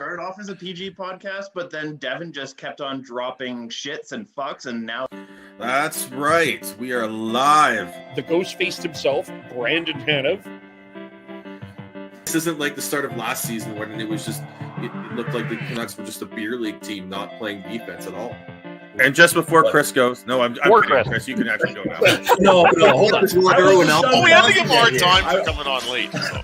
started off as a PG podcast, but then Devin just kept on dropping shits and fucks, and now... That's right. We are live. The ghost faced himself, Brandon Tanev. This isn't like the start of last season when it looked like the Canucks were just a beer league team not playing defense at all. And just before Chris goes, I'm kidding, Chris, you can actually go now. no, hold on. We had to give more time for coming on late. So.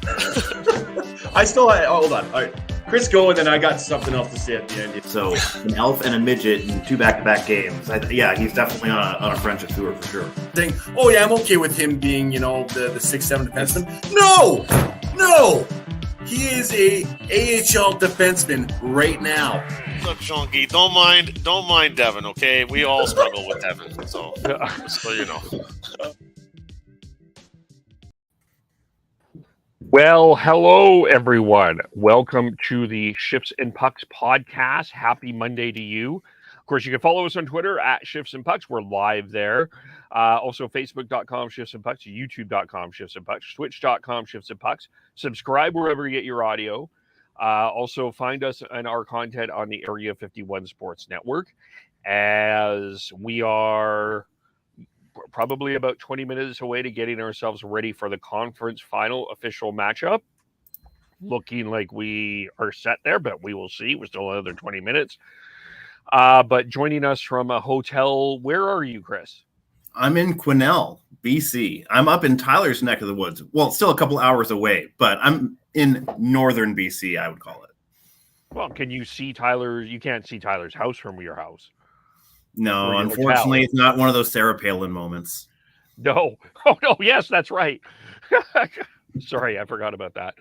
I still hold on. All right. Chris, go, and then I got something else to say at the end. So, an elf and a midget in 2 back-to-back games. He's definitely on a friendship tour for sure. I'm okay with him being, the 6'7" defenseman. No! He is a AHL defenseman right now. Look, Chunky, don't mind Devin, okay? We all struggle with Devin, so you know. Well, hello, everyone. Welcome to the Shifts and Pucks podcast. Happy Monday to you. Of course, you can follow us on Twitter at Shifts and Pucks. We're live there. Also, Facebook.com, Shifts and Pucks, YouTube.com, Shifts and Pucks, Twitch.com, Shifts and Pucks. Subscribe wherever you get your audio. Also, find us and our content on the Area 51 Sports Network, as we are probably about 20 minutes away to getting ourselves ready for the conference final official matchup. Looking like we are set there, but we will see. We're still another 20 minutes. But joining us from a hotel, where are you, Chris? I'm in Quesnel, BC. I'm up in Tyler's neck of the woods. Well, still a couple hours away, but I'm in northern BC, I would call it. Well, can you see Tyler? You can't see Tyler's house from your house. No, unfortunately, it's not one of those Sarah Palin moments. No. Oh, no. Yes, that's right. Sorry, I forgot about that.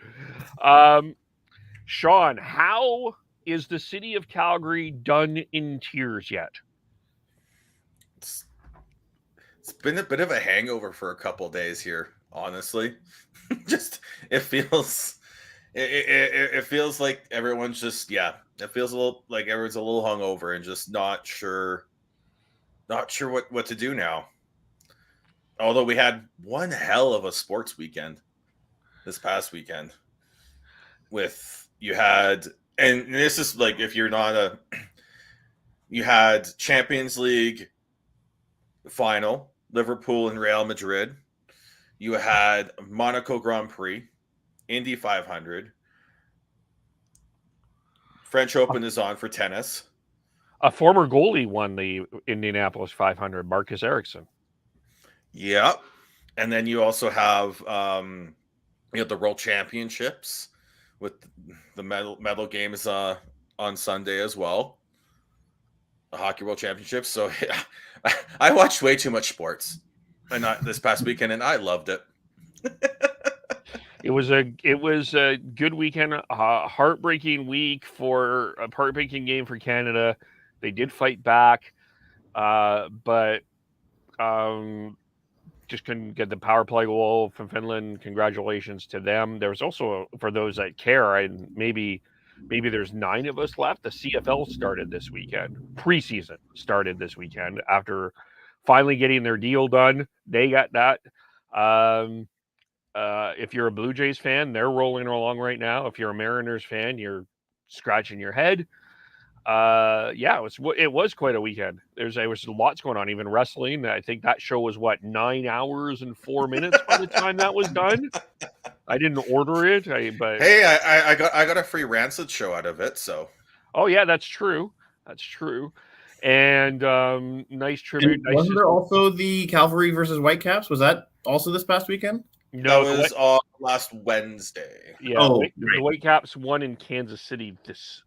Sean, how is the city of Calgary done in tears yet? It's been a bit of a hangover for a couple of days here, honestly. It feels like everyone's just, it feels a little like everyone's a little hungover and just not sure what to do now. Although we had one hell of a sports weekend this past weekend. And this is like, if you're not you had Champions League final, Liverpool and Real Madrid. You had Monaco Grand Prix, Indy 500. French Open is on for tennis. A former goalie won the Indianapolis 500, Marcus Ericsson. Yeah. And then you also have the World Championships with the medal games on Sunday as well. The Hockey World Championships. So I watched way too much sports this past weekend, and I loved it. It was a good weekend, a heartbreaking game for Canada. They did fight back, but just couldn't get the power play goal from Finland. Congratulations to them. There was also, for those that care, and maybe there's 9 of us left, the CFL started this weekend. Preseason started this weekend after finally getting their deal done. They got that. If you're a Blue Jays fan, they're rolling along right now. If you're a Mariners fan, you're scratching your head. It was quite a weekend. There was lots going on, even wrestling. I think that show was 9 hours and 4 minutes by the time that was done. I didn't order it, but hey, I got a free Rancid show out of it. So, oh yeah, that's true. And nice tribute. And wasn't there also the Calvary versus Whitecaps? Was that also this past weekend? No, that was last Wednesday. Yeah, the Whitecaps won in Kansas City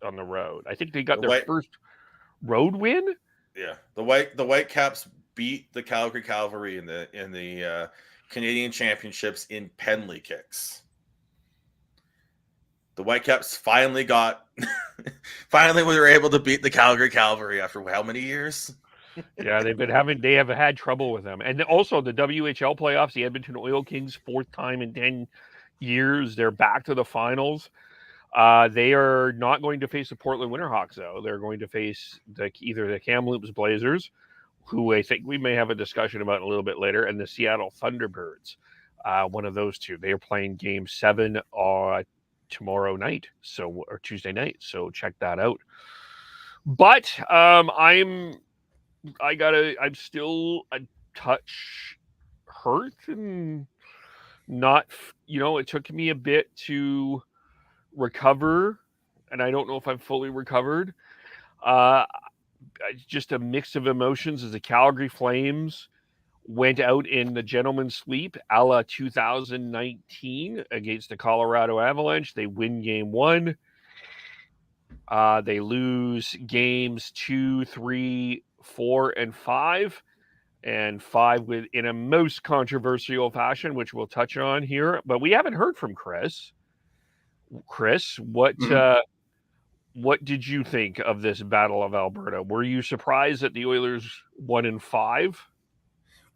on the road. I think they got their first road win. Yeah, the Whitecaps beat the Calgary Cavalry in the Canadian Championships in penalty kicks. The Whitecaps finally were able to beat the Calgary Cavalry after how many years? Yeah, they have had trouble with them. And also the WHL playoffs, the Edmonton Oil Kings, 4th time in 10 years, they're back to the finals. They are not going to face the Portland Winterhawks, though. They're going to face either the Kamloops Blazers, who I think we may have a discussion about a little bit later, and the Seattle Thunderbirds. One of those two. They are playing Game 7 tomorrow night, or Tuesday night. So check that out. But I'm still a touch hurt and not. It took me a bit to recover, and I don't know if I'm fully recovered. Just a mix of emotions as the Calgary Flames went out in the gentleman's sweep a la 2019 against the Colorado Avalanche. They win game 1. They lose games 2, 3, 4, and 5. And 5 in a most controversial fashion, which we'll touch on here. But we haven't heard from Chris. Chris, what did you think of this Battle of Alberta? Were you surprised that the Oilers won in 5?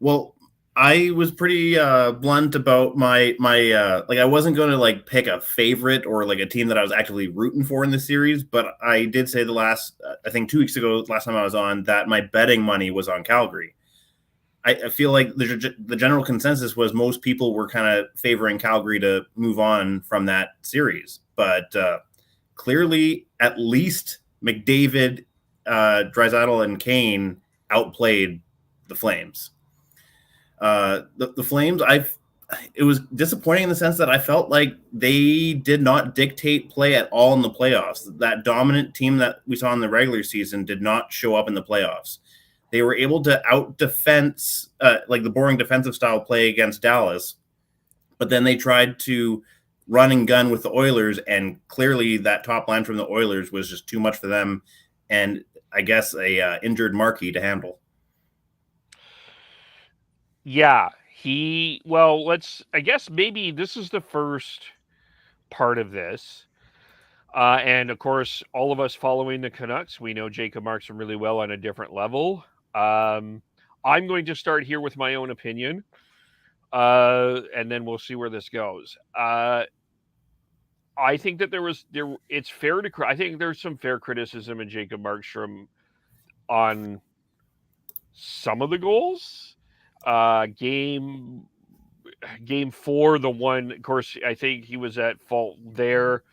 Well, I was pretty blunt about my I wasn't going to pick a favorite or a team that I was actively rooting for in the series, but I did say I think 2 weeks ago, last time I was on, that my betting money was on Calgary. I feel like the general consensus was most people were kind of favoring Calgary to move on from that series, but clearly at least McDavid, Draisaitl, and Kane outplayed the Flames. The Flames, it was disappointing in the sense that I felt like they did not dictate play at all in the playoffs. That dominant team that we saw in the regular season did not show up in the playoffs. They were able to out-defense, the boring defensive style play against Dallas, but then they tried to run and gun with the Oilers, and clearly that top line from the Oilers was just too much for them, and I guess a injured Markey to handle. Yeah, I guess maybe this is the first part of this. And of course, all of us following the Canucks, we know Jacob Markstrom really well on a different level. I'm going to start here with my own opinion, and then we'll see where this goes. I think that it's fair to. I think there's some fair criticism of Jacob Markstrom on some of the goals. Game 4, the one, of course, I think he was at fault there.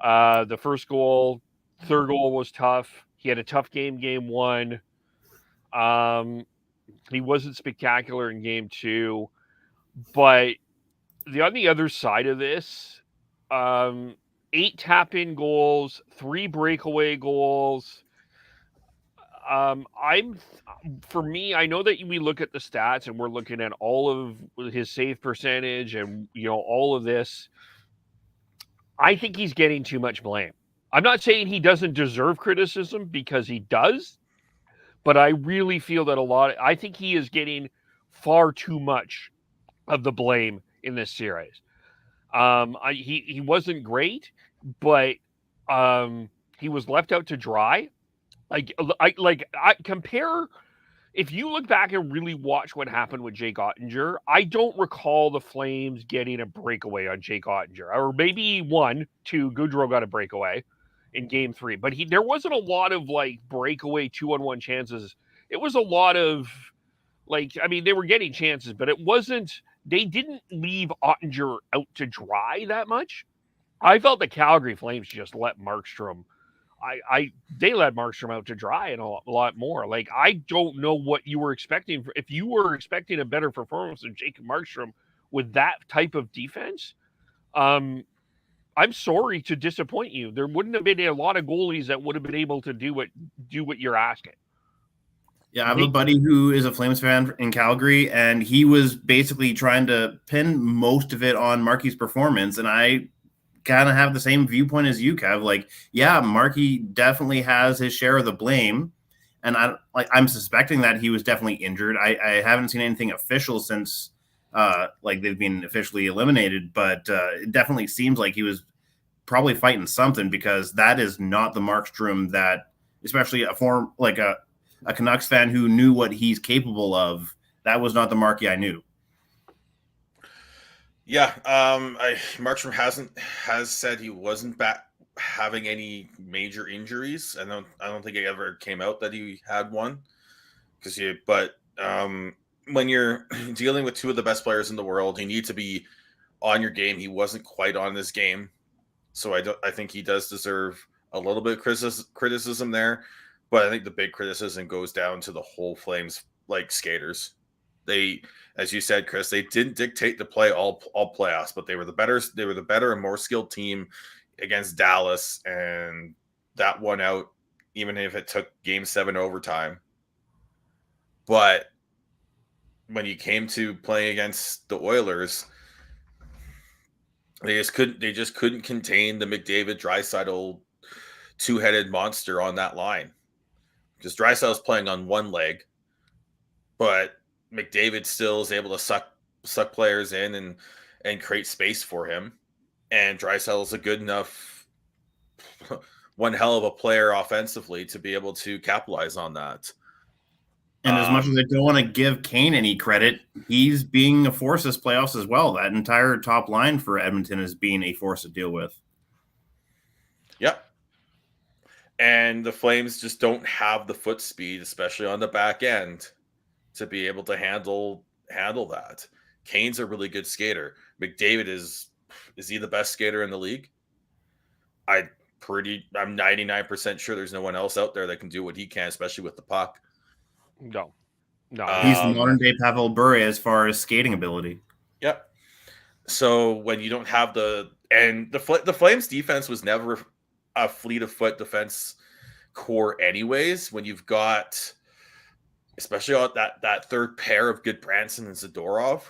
The first goal, third goal was tough. He had a tough game 1. He wasn't spectacular in game 2, but on the other side of this, 8 tap-in goals, 3 breakaway goals. For me, I know that we look at the stats and we're looking at all of his save percentage and all of this. I think he's getting too much blame. I'm not saying he doesn't deserve criticism, because he does, but I really feel that I think he is getting far too much of the blame in this series. He wasn't great, but he was left out to dry. I compare. If you look back and really watch what happened with Jake Oettinger, I don't recall the Flames getting a breakaway on Jake Oettinger, or maybe 1, 2. Gaudreau got a breakaway in game 3, but there wasn't a lot of breakaway 2-on-1 chances. It was a lot of they were getting chances, but it wasn't. They didn't leave Oettinger out to dry that much. I felt the Calgary Flames just let Markstrom. They let Markstrom out to dry and a lot more. I don't know what you were expecting. If you were expecting a better performance of Jacob Markstrom with that type of defense, I'm sorry to disappoint you. There wouldn't have been a lot of goalies that would have been able to do what you're asking. Yeah, I have a buddy who is a Flames fan in Calgary, and he was basically trying to pin most of it on Markey's performance, and I kind of have the same viewpoint as you, Kev. Markey definitely has his share of the blame, and I'm suspecting that he was definitely injured. I haven't seen anything official since they've been officially eliminated, but it definitely seems like he was probably fighting something, because that is not the Markstrom that, especially a Canucks fan who knew what he's capable of, that was not the Markey I knew. Yeah, Markstrom has said he wasn't back having any major injuries. I don't think it ever came out that he had one, but when you're dealing with 2 of the best players in the world, you need to be on your game. He wasn't quite on this game. So I think he does deserve a little bit of criticism there, but I think the big criticism goes down to the whole Flames like skaters. They, as you said, Chris, they didn't dictate the play all playoffs, but they were the better and more skilled team against Dallas, and that won out, even if it took Game 7 overtime. But when you came to playing against the Oilers, they just couldn't contain the McDavid-Draisaitl two-headed monster on that line. Because Draisaitl's playing on one leg, but McDavid still is able to suck players in and create space for him. And Draisaitl is a good enough, one hell of a player offensively to be able to capitalize on that. And as much as I don't want to give Kane any credit, he's being a force this playoffs as well. That entire top line for Edmonton is being a force to deal with. Yep. And the Flames just don't have the foot speed, especially on the back end, to be able to handle that. Kane's a really good skater. McDavid is he the best skater in the league? I'm 99% sure there's no one else out there that can do what he can, especially with the puck. No. He's the modern day Pavel Bure as far as skating ability. Yep. So when you don't have the Flames defense was never a fleet of foot defense core anyways, when you've got especially on that third pair of good Branson and Zadorov,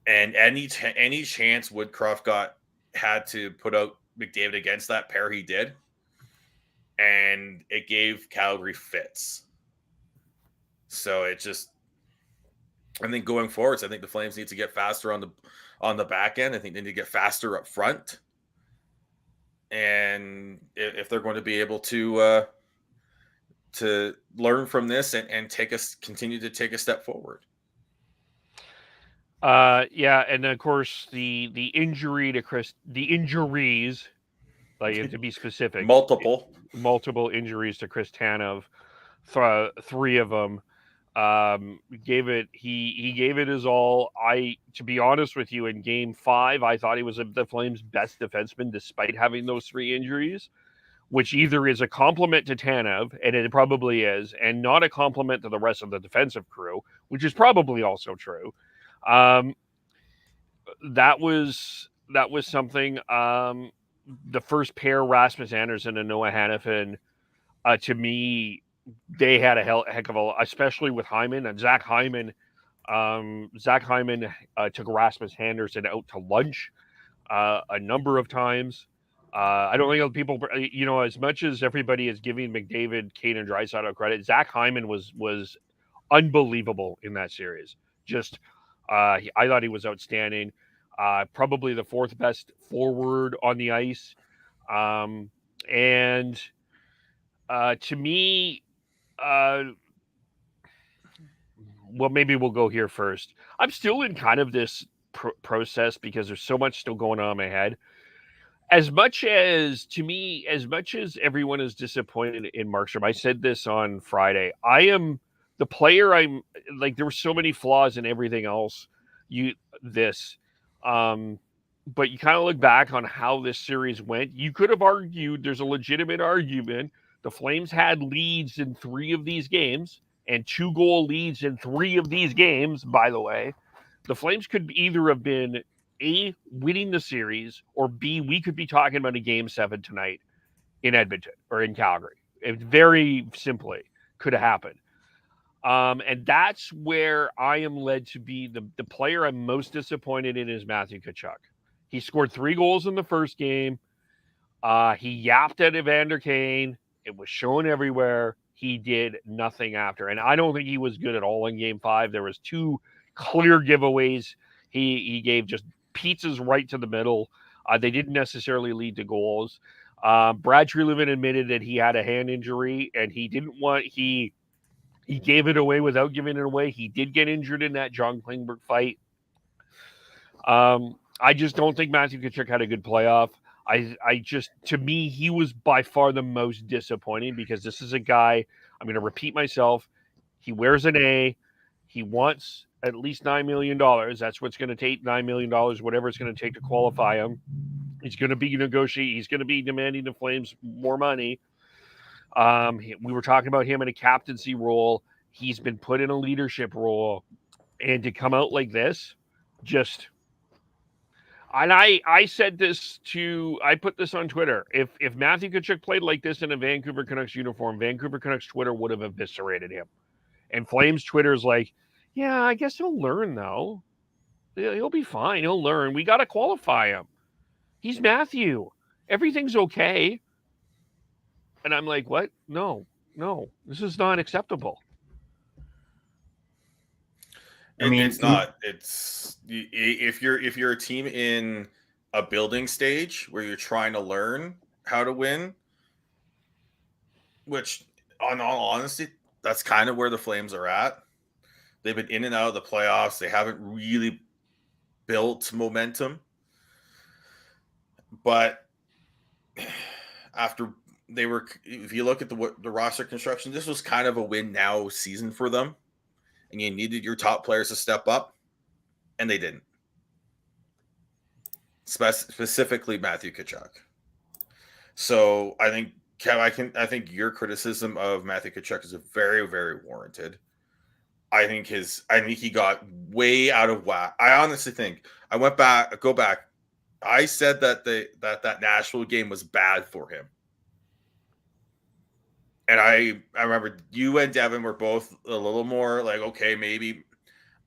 and any chance Woodcroft had to put out McDavid against that pair, he did, and it gave Calgary fits. So it just, I think going forwards, I think the Flames need to get faster on the back end. I think they need to get faster up front. And if they're going to be able to learn from this and continue to take a step forward. Yeah, and of course the injuries, like to be specific, multiple injuries to Chris Tanev, 3 of them. He gave it his all. To be honest with you, in Game 5, I thought he was the Flames' best defenseman despite having those 3 injuries, which either is a compliment to Tanev, and it probably is, and not a compliment to the rest of the defensive crew, which is probably also true. That was something. The first pair, Rasmus Andersson and Noah Hannafin, to me, they had a heck of a, especially with Hyman and Zach Hyman. Zach Hyman took Rasmus Andersson out to lunch a number of times. I don't think people, as much as everybody is giving McDavid, Kane, and Draisaitl credit, Zach Hyman was unbelievable in that series. Just, I thought he was outstanding. Probably the 4th best forward on the ice. And to me, well, maybe we'll go here first. I'm still in kind of this process because there's so much still going on in my head. As much as everyone is disappointed in Markstrom, I said this on Friday, I am the player. I'm like, there were so many flaws in everything else. But you kind of look back on how this series went. You could have argued, there's a legitimate argument, the Flames had leads in 3 of these games and 2-goal leads in 3 of these games, by the way. The Flames could either have been A, winning the series, or B, we could be talking about a Game 7 tonight in Edmonton or in Calgary. It very simply could have happened. And that's where I am led to be the player I'm most disappointed in is Matthew Tkachuk. He scored 3 goals in the first game. He yapped at Evander Kane. It was shown everywhere. He did nothing after. And I don't think he was good at all in Game 5. There was 2 clear giveaways. He gave just pizzas right to the middle. They didn't necessarily lead to goals. Brad Treliving admitted that he had a hand injury, and he gave it away without giving it away. He did get injured in that John Klingberg fight. I just don't think Matthew Tkachuk had a good playoff. To me, he was by far the most disappointing because this is a guy, I'm going to repeat myself. He wears an A. He wants at least $9 million. That's what's going to take $9 million, whatever it's going to take to qualify him. He's going to be negotiating. He's going to be demanding the Flames more money. We were talking about him in a captaincy role. He's been put in a leadership role, and to come out like this, just. And I said this I put this on Twitter. If Matthew Tkachuk played like this in a Vancouver Canucks uniform, Vancouver Canucks Twitter would have eviscerated him. And Flames Twitter is like, yeah, I guess he'll learn though. He'll be fine. He'll learn. We got to qualify him. He's Matthew. Everything's okay. And I'm like, what? No, this is not acceptable. I mean, it's not. It's if you're a team in a building stage where you're trying to learn how to win, which, on all honesty, that's kind of where the Flames are at. They've been in and out of the playoffs. They haven't really built momentum. But after they were, if you look at the roster construction, this was kind of a win now season for them. And you needed your top players to step up, and they didn't. Specifically Matthew Tkachuk. So I think, Kev, I think your criticism of Matthew Tkachuk is very, very warranted. I think he got way out of whack. I honestly think go back. I said that that Nashville game was bad for him. And I remember you and Devin were both a little more like, okay, maybe.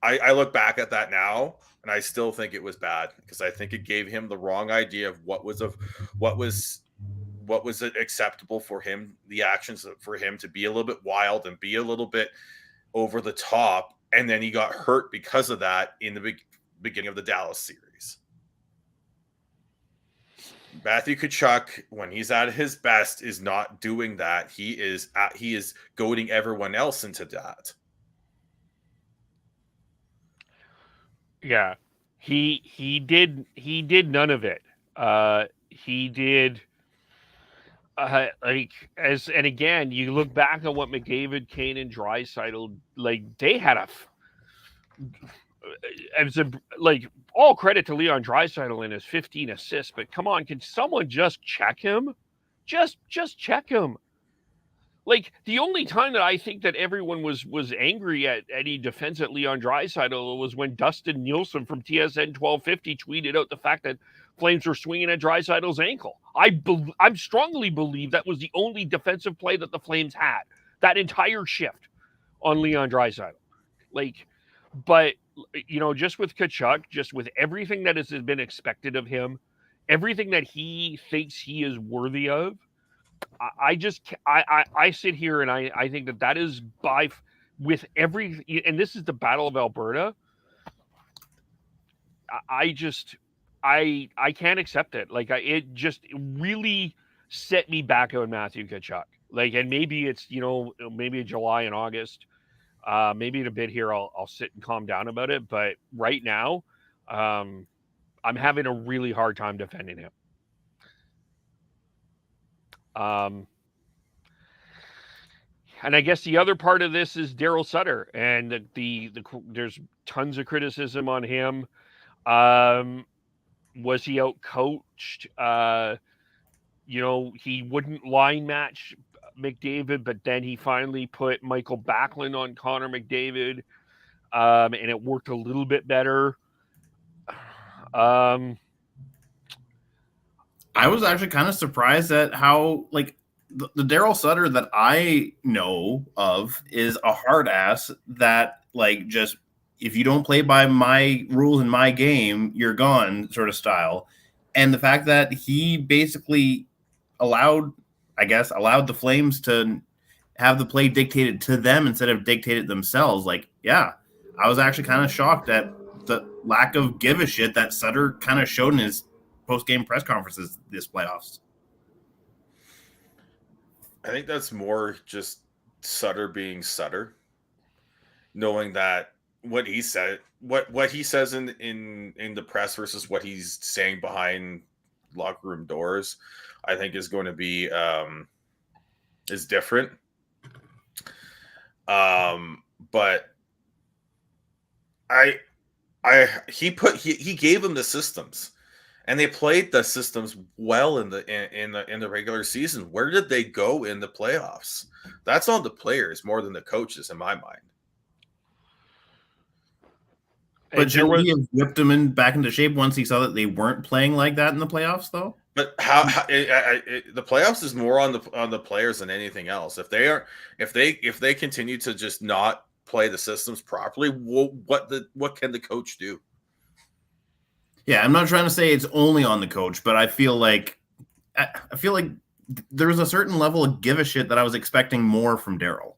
I look back at that now, and I still think it was bad because I think it gave him the wrong idea of what was acceptable for him, the actions for him to be a little bit wild and be a little bit over the top, and then he got hurt because of that in the beginning of the Dallas series. Matthew Tkachuk, when he's at his best, is not doing that. He is goading everyone else into that. Yeah, he did none of it. He did and again, you look back on what McDavid, Kane, and Draisaitl, like, they had all credit to Leon Draisaitl and his 15 assists, but come on, can someone just check him? Just check him. Like, the only time that I think that everyone was angry at any defense at Leon Draisaitl was when Dustin Nielsen from TSN 1250 tweeted out the fact that Flames were swinging at Draisaitl's ankle. I strongly believe that was the only defensive play that the Flames had that entire shift on Leon Draisaitl. Like, but, you know, just with Tkachuk, just with everything that has been expected of him, everything that he thinks he is worthy of, I sit here and I think that is with every, and this is the Battle of Alberta. I can't accept it. Like, it just really set me back on Matthew Tkachuk. Like, and maybe it's, you know, maybe in July and August, maybe in a bit here, I'll sit and calm down about it. But right now, I'm having a really hard time defending him. And I guess the other part of this is Daryl Sutter, and there's tons of criticism on him. Was he out coached? You know, he wouldn't line match McDavid, but then he finally put Michael Backlund on Connor McDavid, and it worked a little bit better. I was actually kind of surprised at how, like, the Daryl Sutter that I know of is a hard ass that, like, just, if you don't play by my rules in my game, you're gone sort of style. And the fact that he basically allowed the Flames to have the play dictated to them instead of dictated themselves. Like, yeah, I was actually kind of shocked at the lack of give a shit that Sutter kind of showed in his post-game press conferences this playoffs. I think that's more just Sutter being Sutter, knowing that what he said, what he says in the press versus what he's saying behind locker room doors, I think is going to be is different. But he gave him the systems. and they played the systems well in the regular season. Where did they go in the playoffs? That's on the players more than the coaches, in my mind. But shouldn't he have whipped them back into shape once he saw that they weren't playing like that in the playoffs, though? But the playoffs is more on the players than anything else. If they continue to just not play the systems properly, what can the coach do? Yeah, I'm not trying to say it's only on the coach, but I feel like there was a certain level of give a shit that I was expecting more from Daryl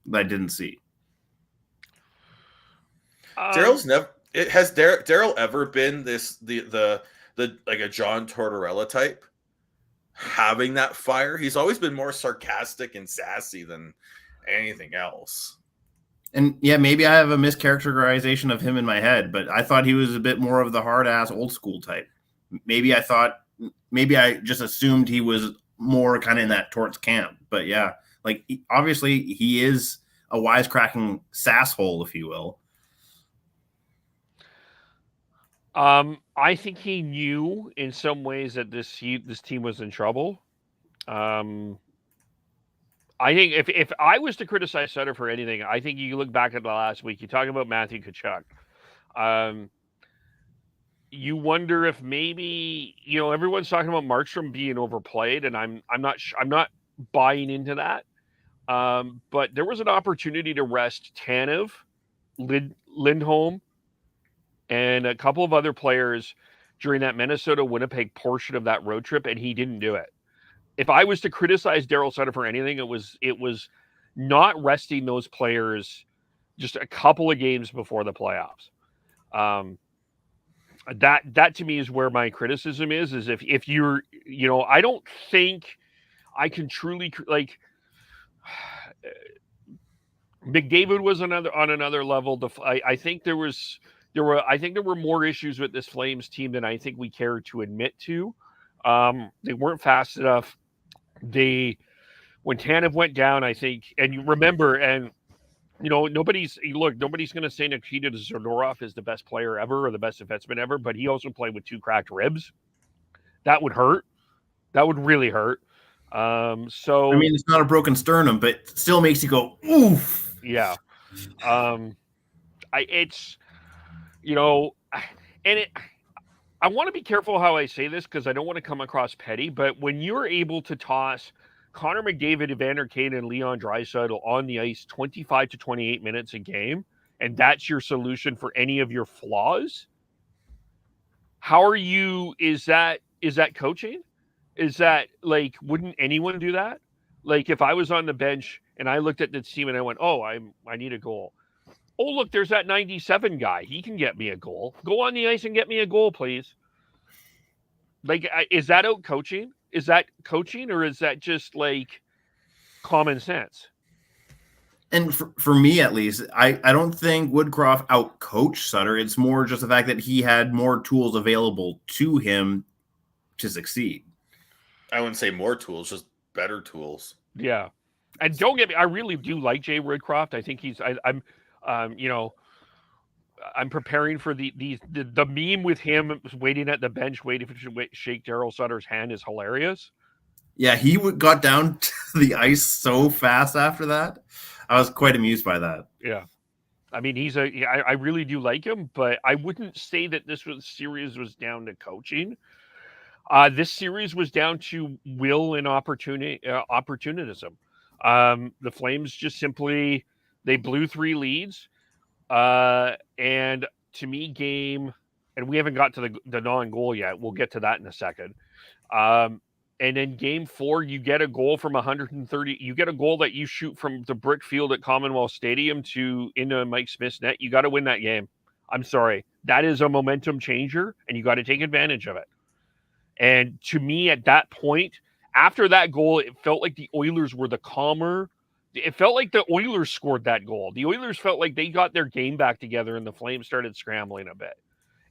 that I didn't see. Daryl's never. Has Daryl ever been the like a John Tortorella type, having that fire? He's always been more sarcastic and sassy than anything else. And yeah, maybe I have a mischaracterization of him in my head, but I thought he was a bit more of the hard ass old school type. Maybe I just assumed he was more kind of in that Torts camp. But yeah, like obviously he is a wisecracking sasshole, if you will. I think he knew in some ways that this team was in trouble. I think if I was to criticize Sutter for anything, I think you look back at the last week. You talk about Matthew Tkachuk. You wonder if maybe everyone's talking about Markstrom being overplayed, and I'm not buying into that. But there was an opportunity to rest Tanev, Lindholm, and a couple of other players during that Minnesota-Winnipeg portion of that road trip, and he didn't do it. If I was to criticize Daryl Sutter for anything, it was not resting those players just a couple of games before the playoffs. That to me is where my criticism is if you're, I don't think I can truly like McDavid was on another level. I think there were more issues with this Flames team than I think we care to admit to. They weren't fast enough. When Tanev went down, I think, and you remember, and nobody's going to say Nikita Zadorov is the best player ever or the best defenseman ever, but he also played with 2 cracked ribs. That would hurt. That would really hurt. So I mean, it's not a broken sternum, but it still makes you go, oof. Yeah. I want to be careful how I say this because I don't want to come across petty, but when you're able to toss Connor McDavid, Evander Kane, and Leon Draisaitl on the ice 25 to 28 minutes a game, and that's your solution for any of your flaws, is that coaching? Is that wouldn't anyone do that? Like if I was on the bench and I looked at the team and I went, oh, I need a goal. Oh, look, there's that 97 guy. He can get me a goal. Go on the ice and get me a goal, please. Is that out coaching? Is that coaching or is that just common sense? And for me, at least, I don't think Woodcroft out-coached Sutter. It's more just the fact that he had more tools available to him to succeed. I wouldn't say more tools, just better tools. Yeah. And don't get me, I really do like Jay Woodcroft. I think I'm preparing for the meme with him waiting at the bench, waiting to shake Daryl Sutter's hand is hilarious. Yeah, he got down to the ice so fast after that. I was quite amused by that. Yeah. I mean, I really do like him, but I wouldn't say that this series was down to coaching. This series was down to will and opportunism. The Flames just simply, they blew 3 leads. And to me, and we haven't got to the non-goal yet. We'll get to that in a second. And then game 4, you get a goal from 130. You get a goal that you shoot from the brick field at Commonwealth Stadium into Mike Smith's net. You got to win that game. I'm sorry. That is a momentum changer, and you got to take advantage of it. And to me, at that point, after that goal, it felt like the Oilers were the calmer. It felt like the Oilers scored that goal. The Oilers felt like they got their game back together, and the Flames started scrambling a bit.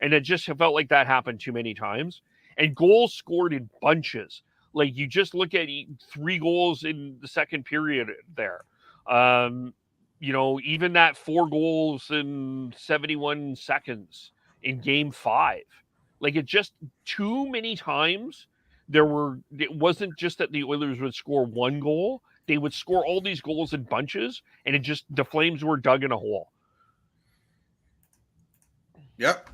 And it just felt like that happened too many times. And goals scored in bunches. You just look at 3 goals in the second period there. Even that 4 goals in 71 seconds in game 5. Like, it just too many times it wasn't just that the Oilers would score one goal. They would score all these goals in bunches, and the Flames were dug in a hole. Yep.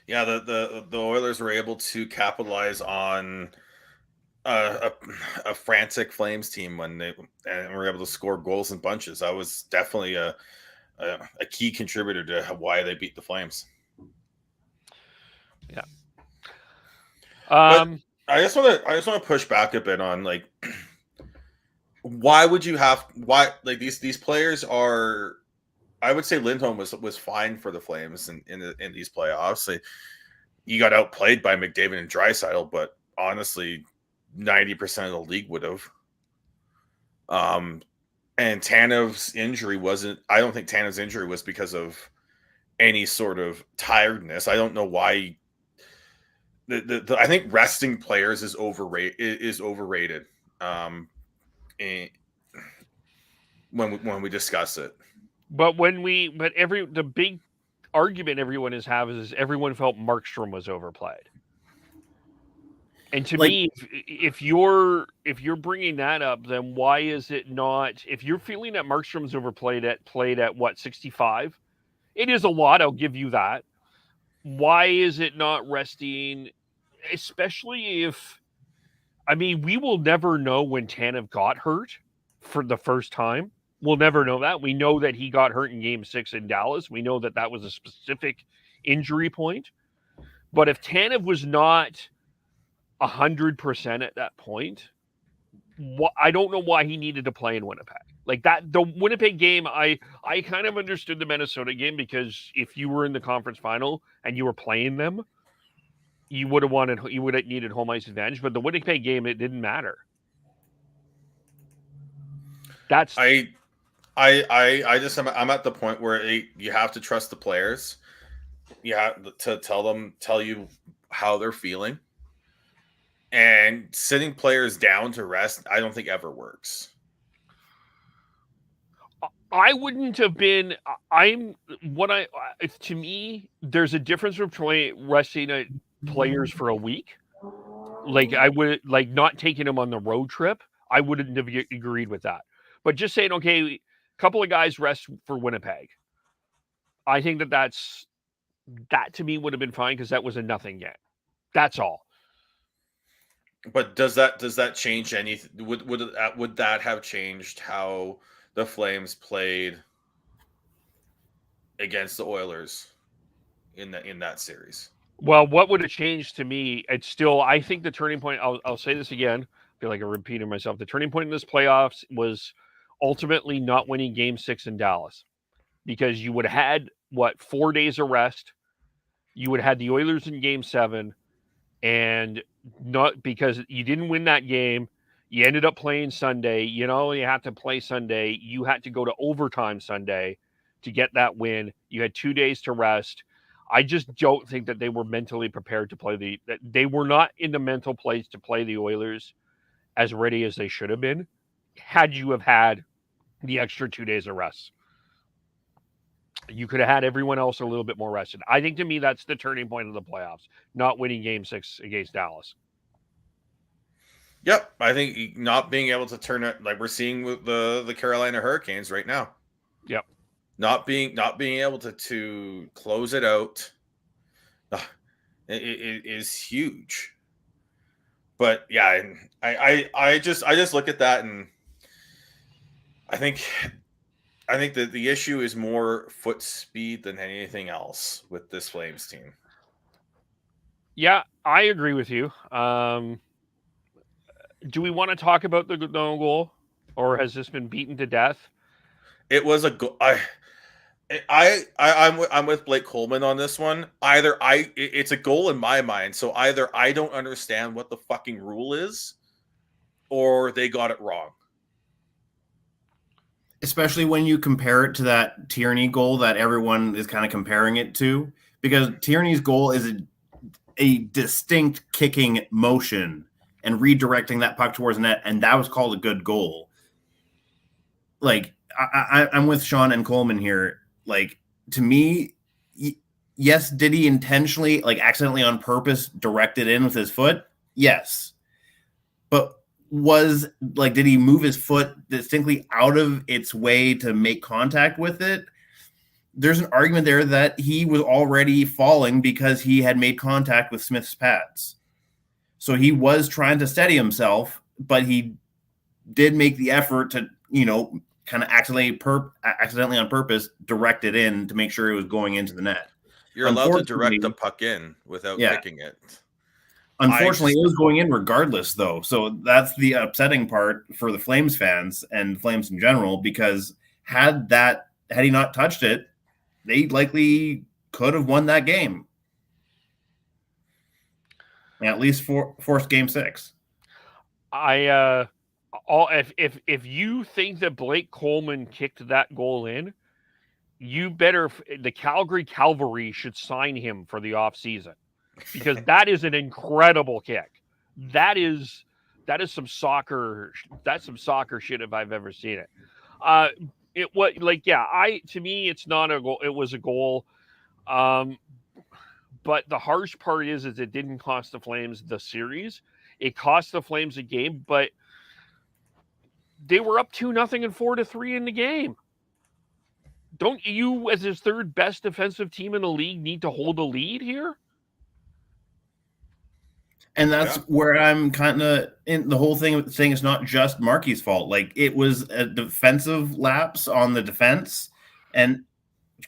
Yeah, the Oilers were able to capitalize on a frantic Flames team when they were able to score goals in bunches. That was definitely a key contributor to why they beat the Flames. Yeah. But I just want to push back a bit on, like, why these players are. I would say Lindholm was fine for the Flames in these playoffs. You got outplayed by McDavid and Draisaitl, but honestly, 90% of the league would have. And Tanev's injury wasn't. I don't think Tanev's injury was because of any sort of tiredness. I don't know why. I think resting players is overrated. When we discuss it. But the big argument everyone is having is everyone felt Markstrom was overplayed. And to me, if you're bringing that up, then why is it not? If you're feeling that Markstrom's played at what, 65? It is a lot. I'll give you that. Why is it not resting? Especially if, we will never know when Tanev got hurt for the first time. We'll never know that. We know that he got hurt in Game 6 in Dallas. We know that was a specific injury point. But if Tanev was not 100% at that point, I don't know why he needed to play in Winnipeg. Like that, the Winnipeg game, I kind of understood the Minnesota game, because if you were in the conference final and you were playing them, you would have needed home ice advantage. But the Winnipeg game, it didn't matter. I'm at the point where you have to trust the players. You have to tell you how they're feeling. And sitting players down to rest, I don't think ever works. I wouldn't have been. To me, there's a difference between resting players for a week. Like, I would, like, not taking them on the road trip. I wouldn't have agreed with that. But just saying, okay, a couple of guys rest for Winnipeg. I think that to me would have been fine, because that was a nothing game. That's all. But does that change anything? Would that have changed how the Flames played against the Oilers in that series? Well, what would have changed to me? It's still, I think the turning point. I'll say this again. I feel like I'm repeating myself. The turning point in this playoffs was ultimately not winning Game 6 in Dallas, because you would have had 4 days of rest. You would have had the Oilers in Game 7, and not because you didn't win that game. You ended up playing Sunday. You had to play Sunday. You had to go to overtime Sunday to get that win. You had 2 days to rest. I just don't think that they were mentally prepared to play they were not in the mental place to play the Oilers as ready as they should have been, had you have had the extra 2 days of rest. You could have had everyone else a little bit more rested. I think, to me, that's the turning point of the playoffs, not winning Game 6 against Dallas. Yep. I think not being able to turn it, like we're seeing with the Carolina Hurricanes right now. Yep. Not being able to close it out, it is huge. But yeah, I just look at that, and I think that the issue is more foot speed than anything else with this Flames team. Yeah, I agree with you. Do we want to talk about the no goal, or has this been beaten to death? It was a goal. I'm with Blake Coleman on this one. It's a goal in my mind. So either I don't understand what the fucking rule is, or they got it wrong. Especially when you compare it to that Tierney goal that everyone is kind of comparing it to, because Tierney's goal is a distinct kicking motion and redirecting that puck towards the net, and that was called a good goal. Like, I'm with Sean and Coleman here. Like, to me, yes, did he intentionally, like accidentally on purpose, direct it in with his foot? Yes. But did he move his foot distinctly out of its way to make contact with it? There's an argument there that he was already falling because he had made contact with Smith's pads. So he was trying to steady himself, but he did make the effort to, kind of accidentally on purpose direct it in to make sure it was going into the net. You're allowed to direct the puck in without kicking it. Unfortunately, it was going in regardless, though. So that's the upsetting part for the Flames fans and Flames in general, because had he not touched it, they likely could have won that game. And at least forced Game 6. If you think that Blake Coleman kicked that goal in, the Calgary Cavalry should sign him for the offseason, because that is an incredible kick. That is some soccer. That's some soccer shit if I've ever seen it. To me, it's not a goal. It was a goal. But the harsh part is it didn't cost the Flames the series. It cost the Flames a game, but they were up 2-0 and 4-3 in the game. Don't you, as his third best defensive team in the league, need to hold a lead here? And that's where I'm kind of in the whole thing saying it's not just Markey's fault. Like, it was a defensive lapse on the defense, and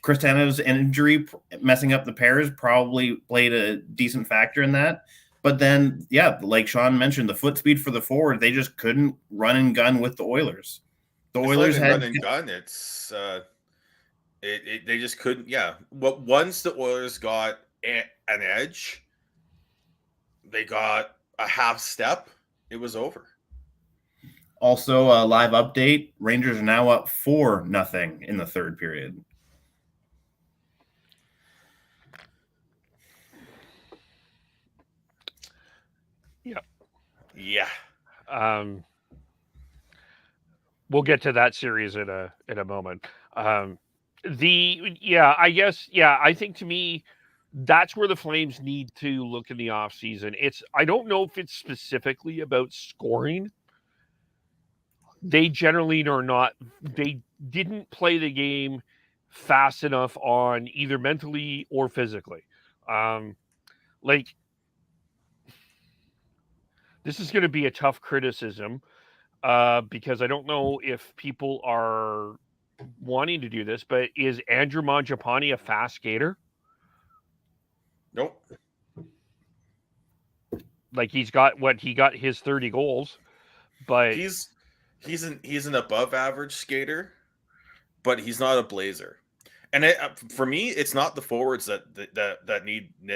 Chris Taneo's injury messing up the pairs probably played a decent factor in that. But then, like Sean mentioned, the foot speed for the forward, they just couldn't run and gun with the Oilers. The Oilers had run and gun. It's they just couldn't. Yeah, once the Oilers got an edge, they got a half step, it was over. Also, a live update: Rangers are now up 4-0 in the third period. Yeah. We'll get to that series in a moment. I think to me, that's where the Flames need to look in the offseason. I don't know if it's specifically about scoring. They generally are not. They didn't play the game fast enough on either mentally or physically. This is going to be a tough criticism because I don't know if people are wanting to do this, but is Andrew Mangiapane a fast skater? Nope. Like, he got his 30 goals, but he's an above average skater, but he's not a blazer. And for me, it's not the forwards that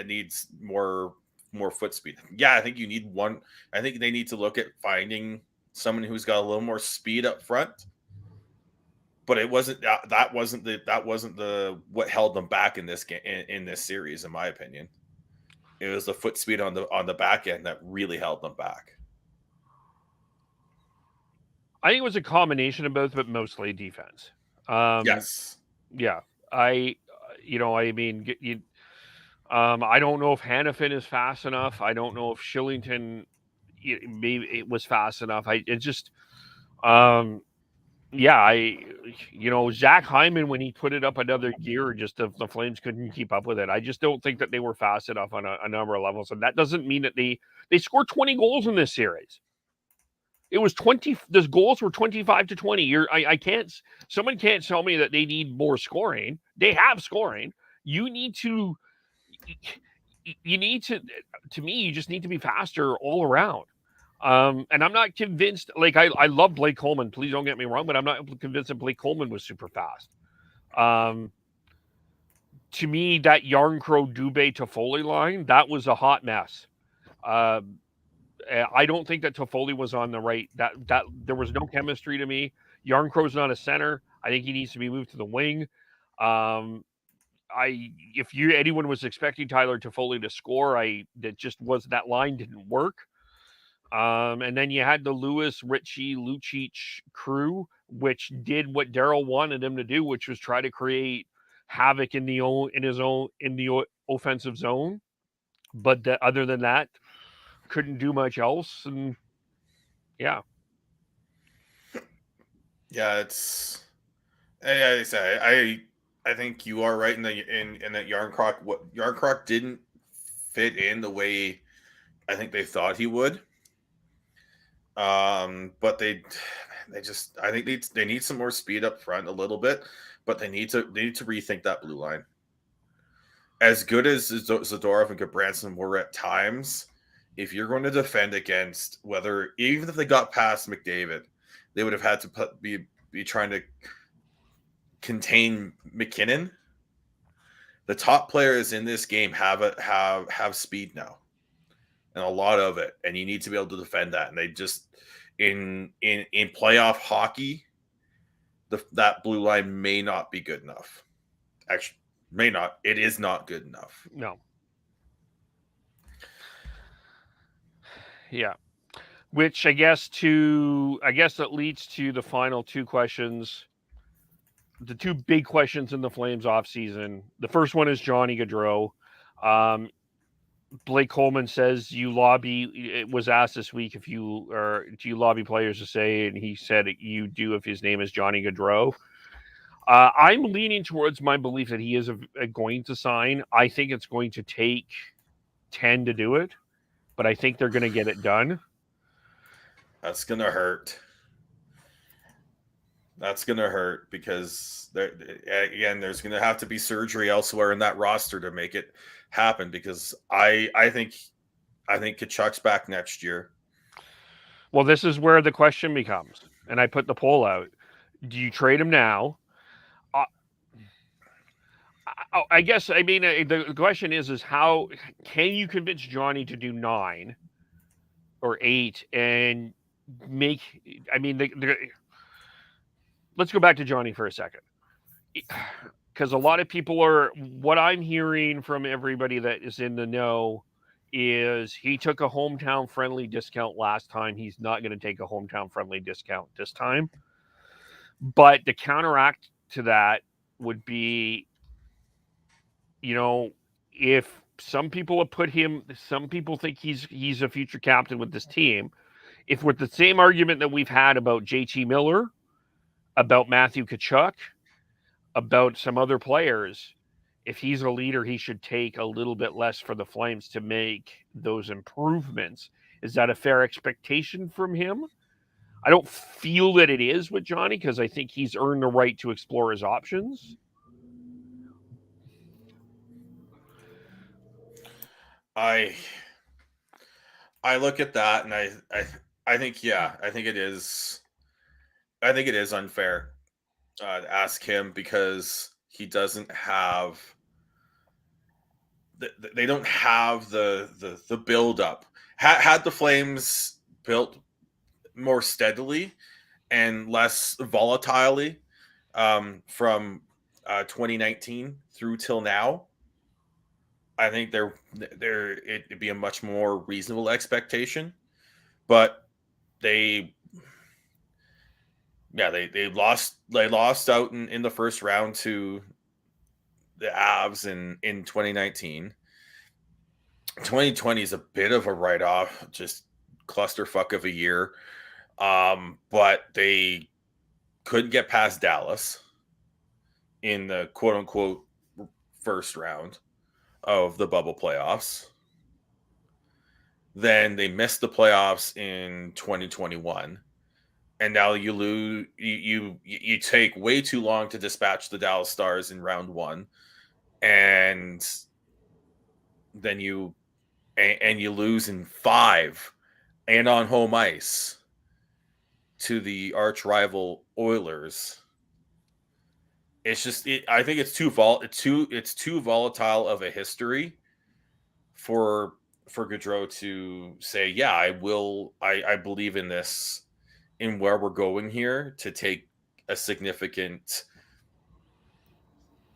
needs more foot speed. Yeah, I think you need one. I think they need to look at finding someone who's got a little more speed up front. But it wasn't that wasn't the what held them back in this game, in this series, in my opinion. It was the foot speed on the back end that really held them back. I think it was a combination of both, but mostly defense. Yes. Yeah. I don't know if Hannafin is fast enough. I don't know if Shillington maybe it was fast enough. Zach Hyman, when he put it up another gear, just the Flames couldn't keep up with it. I just don't think that they were fast enough on a number of levels. And that doesn't mean that they scored 20 goals in this series. It was 20. The goals were 25-20. Someone can't tell me that they need more scoring. They have scoring. You just need to be faster all around. And I'm not convinced, I love Blake Coleman. Please don't get me wrong, but I'm not convinced that Blake Coleman was super fast. To me, that Yarncrow, Dubé, Toffoli line, that was a hot mess. I don't think that Toffoli was on the right. That there was no chemistry to me. Yarncrow's not a center. I think he needs to be moved to the wing. Anyone was expecting Tyler Toffoli to score, that line didn't work. And then you had the Lewis, Ritchie, Lucic crew, which did what Daryl wanted him to do, which was try to create havoc in the offensive zone, but other than that, couldn't do much else. And yeah, it's. I think you are right in that Yarncroc didn't fit in the way I think they thought he would. But they I think they need some more speed up front a little bit, but they need to rethink that blue line. As good as Zadorov and Gabranson were at times, if you're going to defend against even if they got past McDavid, they would have had to be trying to contain McKinnon. The top players in this game have speed now, and a lot of it, and you need to be able to defend that. And they just in playoff hockey, that blue line may not be good enough. Actually, may not. It is not good enough. No. Yeah. Which I guess that leads to the final two questions. The two big questions in the Flames offseason. The first one is Johnny Gaudreau. Blake Coleman says it was asked this week do you lobby players to say, and he said you do if his name is Johnny Gadreau. I'm leaning towards my belief that he is going to sign. I think it's going to take 10 to do it, but I think they're going to get it done. That's going to hurt. That's going to hurt because there's going to have to be surgery elsewhere in that roster to make it happen, because I think Tkachuk's back next year. Well, this is where the question becomes, and I put the poll out. Do you trade him now? I guess, the question is how can you convince Johnny to do 9 or 8 and make, let's go back to Johnny for a second. Because a lot of people what I'm hearing from everybody that is in the know is he took a hometown friendly discount last time. He's not going to take a hometown friendly discount this time. But the counteract to that would be, if some people think he's a future captain with this team. If with the same argument that we've had about JT Miller, about Matthew Tkachuk, about some other players, if he's a leader, he should take a little bit less for the Flames to make those improvements. Is that a fair expectation from him? I don't feel that it is with Johnny, because I think he's earned the right to explore his options. I look at that and I think it is unfair to ask him, because he doesn't have they don't have the build up. Had the Flames built more steadily and less volatilely from 2019 through till now, I think it'd be a much more reasonable expectation. But they lost out in the first round to the Avs in 2019. 2020 is a bit of a write-off, just clusterfuck of a year. But they couldn't get past Dallas in the quote-unquote first round of the bubble playoffs. Then they missed the playoffs in 2021. And now you lose. You take way too long to dispatch the Dallas Stars in round 1, and then you lose in 5 and on home ice to the arch rival Oilers. It's just I think it's too volatile of a history for Gaudreau to say, yeah, I believe in this, in where we're going here, to take a significant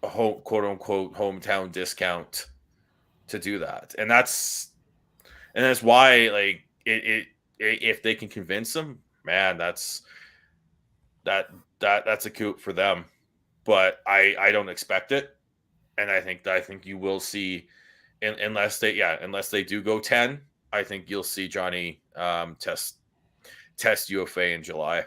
quote unquote hometown discount to do that. And that's why, like, if they can convince him, man, that's a coup for them. But I don't expect it. And I think you will see, unless they do go 10, I think you'll see Johnny test UFA in July.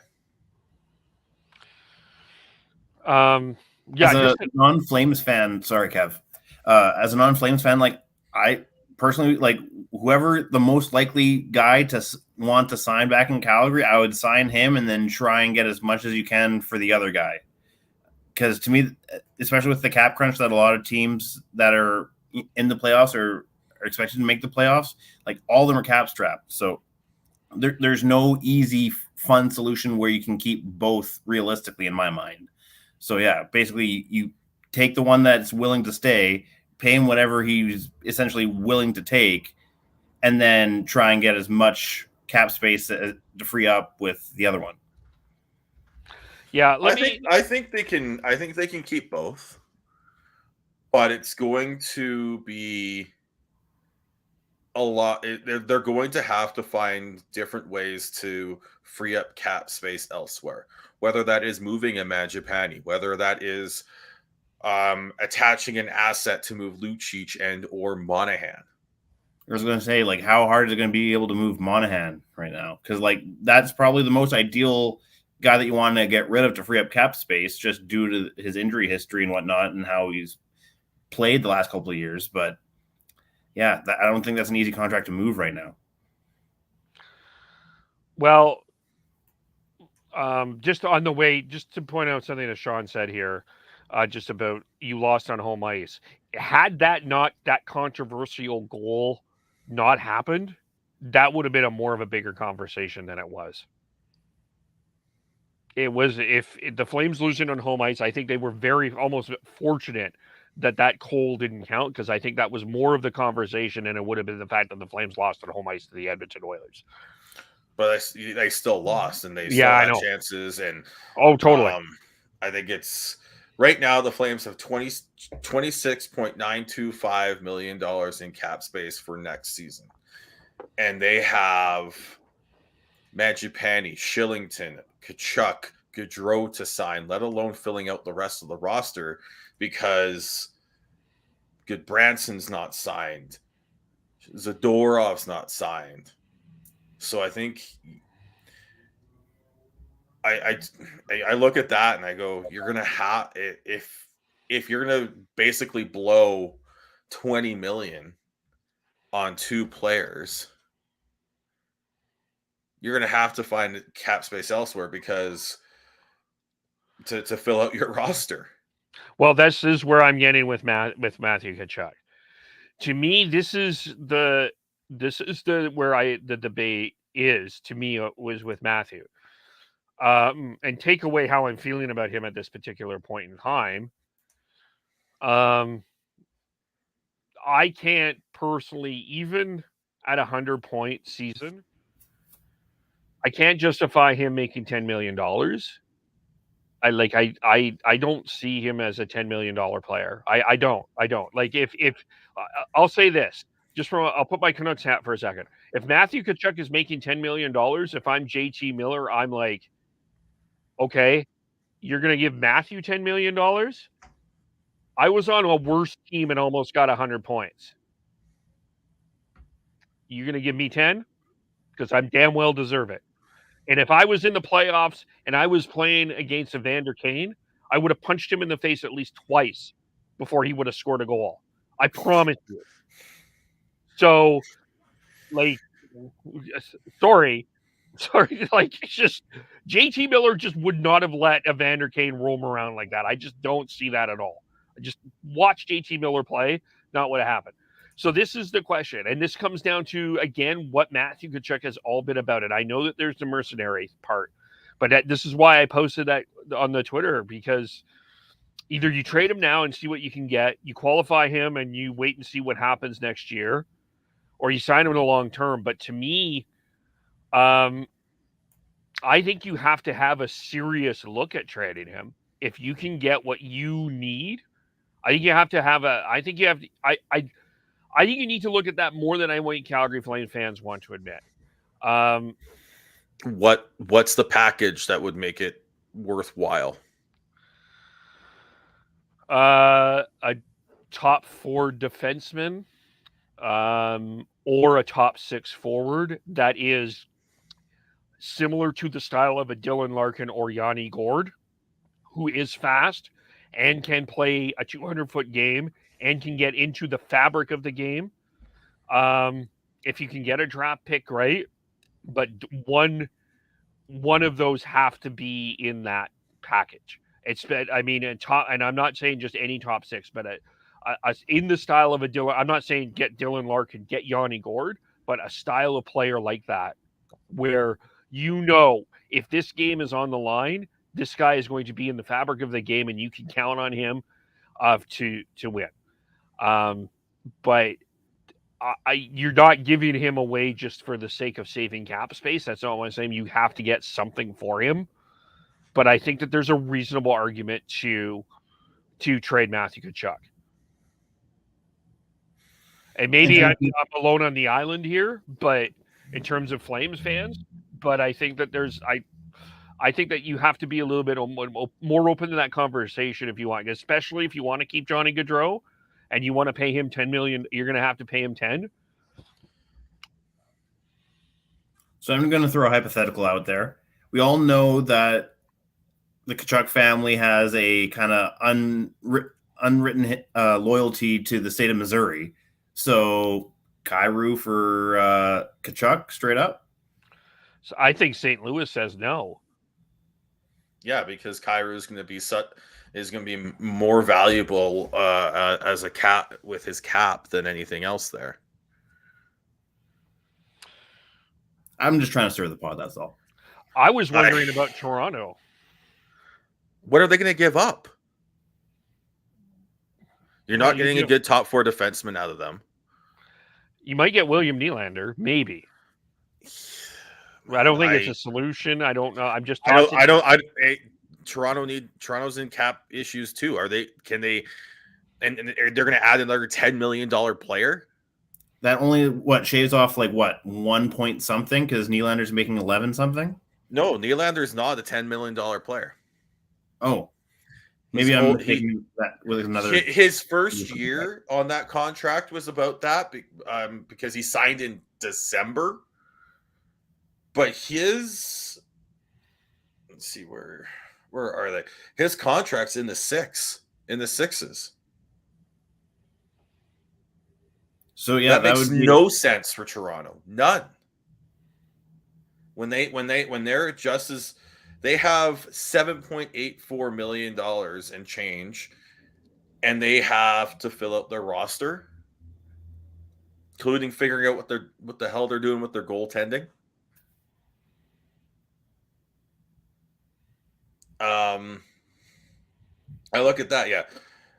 As a non-Flames fan, sorry, Kev. As a non-Flames fan, like I personally like whoever the most likely guy to want to sign back in Calgary, I would sign him and then try and get as much as you can for the other guy. Because to me, especially with the cap crunch that a lot of teams that are in the playoffs are expected to make the playoffs, like all of them are cap strapped. So there's no easy, fun solution where you can keep both realistically, in my mind. So yeah, basically you take the one that's willing to stay, pay him whatever he's essentially willing to take, and then try and get as much cap space to free up with the other one. Yeah, I think they can keep both, but it's going to be a lot. They're going to have to find different ways to free up cap space elsewhere. Whether that is moving a Mangiapane, whether that is attaching an asset to move Lucic and or Monahan. I was going to say, like, how hard is it going to be able to move Monahan right now? Because like that's probably the most ideal guy that you want to get rid of to free up cap space, just due to his injury history and whatnot, and how he's played the last couple of years. But yeah, I don't think that's an easy contract to move right now. Well, just on the way, just to point out something that Sean said here, just about you lost on home ice. Had that controversial goal not happened, that would have been more of a bigger conversation than it was. It was, if the Flames losing on home ice, I think they were almost fortunate that goal didn't count, because I think that was more of the conversation, and it would have been the fact that the Flames lost on home ice to the Edmonton Oilers. But they still lost, and they still had chances. And totally. I think it's right now the Flames have $26.925 million in cap space for next season, and they have Mangiapane, Shillington, Tkachuk, Gadreau to sign, let alone filling out the rest of the roster, because Goodbranson's not signed, Zadorov's not signed. So I think I look at that and I go, you're gonna have, if you're gonna basically blow $20 million on two players, you're gonna have to find cap space elsewhere, because to fill out your roster. Well, this is where I'm getting with Matthew Tkachuk. To me, this is the where the debate is, to me, was with Matthew. And take away how I'm feeling about him at this particular point in time. I can't personally, even at 100-point season, I can't justify him making $10 million. I don't see him as a $10 million player. I don't. Like, if I'll say this, I'll put my Canucks hat for a second. If Matthew Tkachuk is making $10 million, if I'm JT Miller, I'm like, okay, you're going to give Matthew $10 million? I was on a worse team and almost got 100 points. You're going to give me 10? Because I'm damn well deserve it. And if I was in the playoffs and I was playing against Evander Kane, I would have punched him in the face at least twice before he would have scored a goal. I promise you. So, like, sorry, like, it's just JT Miller just would not have let Evander Kane roam around like that. I just don't see that at all. I just watch JT Miller play, not what happened. So this is the question, and this comes down to, again, what Matthew Tkachuk has all been about it. I know that there's the mercenary part, but this is why I posted that on the Twitter, because either you trade him now and see what you can get, you qualify him and you wait and see what happens next year, or you sign him in the long term. But to me, I think you have to have a serious look at trading him if you can get what you need. I think you have to have I think you need to look at that more than I think Calgary Flames fans want to admit. What's the package that would make it worthwhile? A top 4 defenseman or a top 6 forward that is similar to the style of a Dylan Larkin or Yanni Gourde, who is fast and can play a 200-foot game and can get into the fabric of the game. If you can get a draft pick, great. But one of those have to be in that package. And I'm not saying just any top 6, but in the style of a Dylan. I'm not saying get Dylan Larkin, get Yanni Gourde, but a style of player like that, where if this game is on the line, this guy is going to be in the fabric of the game, and you can count on him to win. But you're not giving him away just for the sake of saving cap space. That's not what I'm saying. You have to get something for him. But I think that there's a reasonable argument to trade Matthew Tkachuk. And maybe I'm alone on the island here, but in terms of Flames fans, but I think that I think that you have to be a little bit more open to that conversation if you want, especially if you want to keep Johnny Gaudreau and you want to pay him $10 million. You're going to have to pay him 10. So I'm going to throw a hypothetical out there. We all know that the Tkachuk family has a kind of unwritten loyalty to the state of Missouri. So Kyrou for Tkachuk straight up? So I think St. Louis says no. Yeah, because Kyrou is going to be more valuable as a cap with his cap than anything else there. I'm just trying to stir the pot. That's all. I was wondering about Toronto. What are they going to give up? You're not getting a good top 4 defenseman out of them. You might get William Nylander, maybe. I don't think it's a solution. I don't know. I'm just talking. Toronto's in cap issues too. And they're going to add another $10 million player? That only shaves off 1 point something because Nylander's making 11 something? No, Nylander's not a $10 million player. Oh. Maybe I'm taking that with another. His first year on that contract was about that because he signed in December. But let's see, where are they? His contract's in the sixes. So yeah, that makes no sense for Toronto. None. When they're just as they have $7.84 million and change, and they have to fill out their roster, including figuring out what the hell they're doing with their goaltending. I look at that, yeah.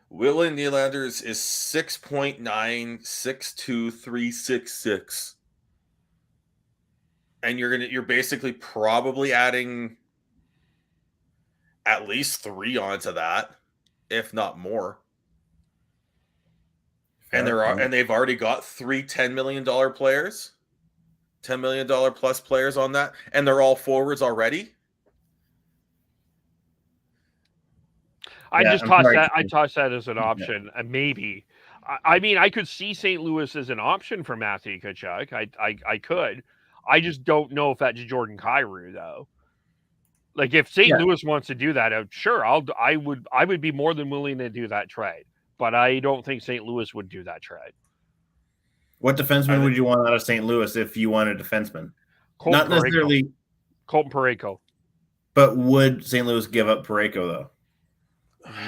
William Nylander is 6.962366. And you're basically probably adding at least 3 onto that, if not more. And they've already got 3 $10 million players, $10 million plus players on that, and they're all forwards already. I toss that as an option, maybe. I could see St. Louis as an option for Matthew Tkachuk. I could. I just don't know if that's Jordan Kyrou, though. If St. Louis wants to do that, sure, I would be more than willing to do that trade. But I don't think St. Louis would do that trade. What defenseman would you want out of St. Louis if you want a defenseman? Not necessarily Colton Parayko. But would St. Louis give up Parayko, though?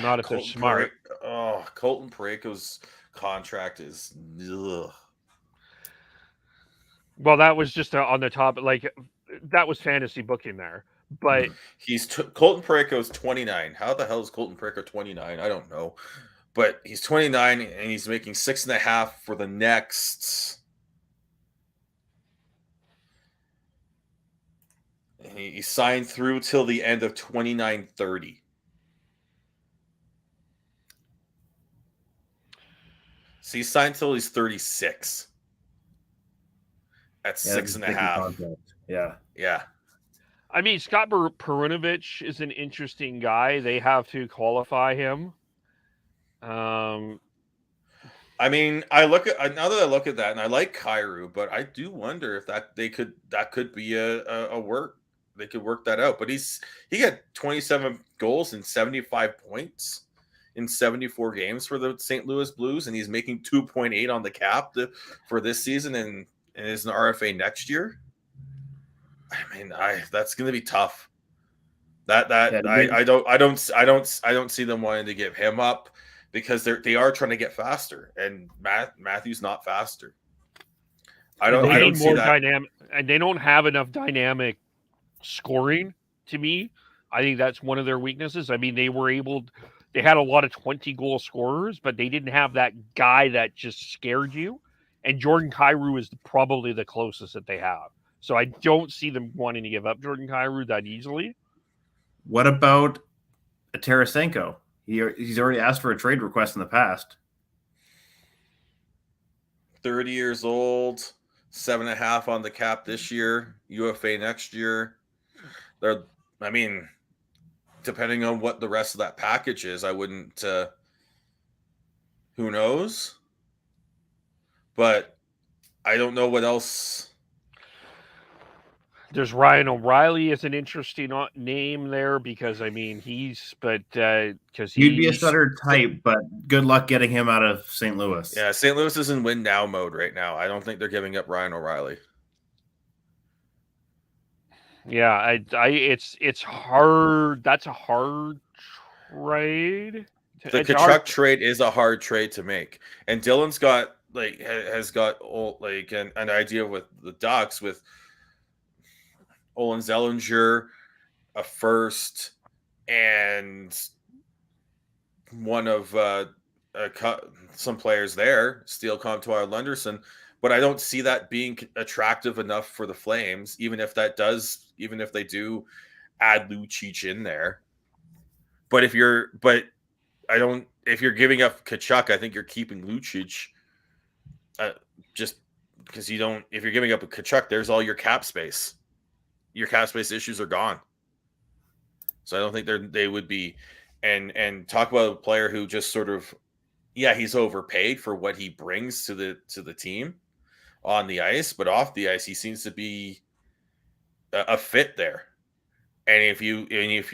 Not if they're smart. Colton Parayko's contract is. Ugh. Well, that was just on the top. That was fantasy booking there. But Colton Parayko's 29. How the hell is Colton Parayko 29? I don't know. But he's 29 and he's making 6.5 for the next. He signed through till the end of 29-30. So he signed till he's 36. At 6.5. Yeah. I mean, Scott Perunovich is an interesting guy. They have to qualify him. I mean, I look at now that I look at that, and I like Kyrou, but I do wonder if that could be a work. They could work that out. But he got 27 goals and 75 points in 74 games for the St. Louis Blues, and he's making 2.8 on the cap for this season, and is an RFA next year. I mean, that's going to be tough. I don't see them wanting to give him up because they are trying to get faster, and Matthew's not faster. I don't see that. Dynamic, and they don't have enough dynamic scoring. To me, I think that's one of their weaknesses. I mean, they had a lot of 20-goal scorers, but they didn't have that guy that just scared you. And Jordan Kyrou is probably the closest that they have. So I don't see them wanting to give up Jordan Kyrou that easily. What about Tarasenko? He's already asked for a trade request in the past. 30 years old, 7.5 on the cap this year, UFA next year. I mean, depending on what the rest of that package is, I wouldn't. Who knows? But I don't know what else. There's Ryan O'Reilly is an interesting name there because I mean he'd be a Sutter type, but good luck getting him out of St. Louis. Yeah, St. Louis is in win now mode right now. I don't think they're giving up Ryan O'Reilly. Yeah, it's hard. That's a hard trade. The Tkachuk trade is a hard trade to make, and Dylan's got has got an idea with the Ducks with Olin Zellinger, a first, and one of some players there, Steele Comtois Lunderson. But I don't see that being attractive enough for the Flames, even if they do add Lucic in there. But if you're giving up Tkachuk, I think you're keeping Lucic just because you don't. If you're giving up a Tkachuk, there's all your cap space. Your cap space issues are gone. So I don't think they would be. And talk about a player who just sort of, he's overpaid for what he brings to the team on the ice, but off the ice he seems to be a fit there. And if you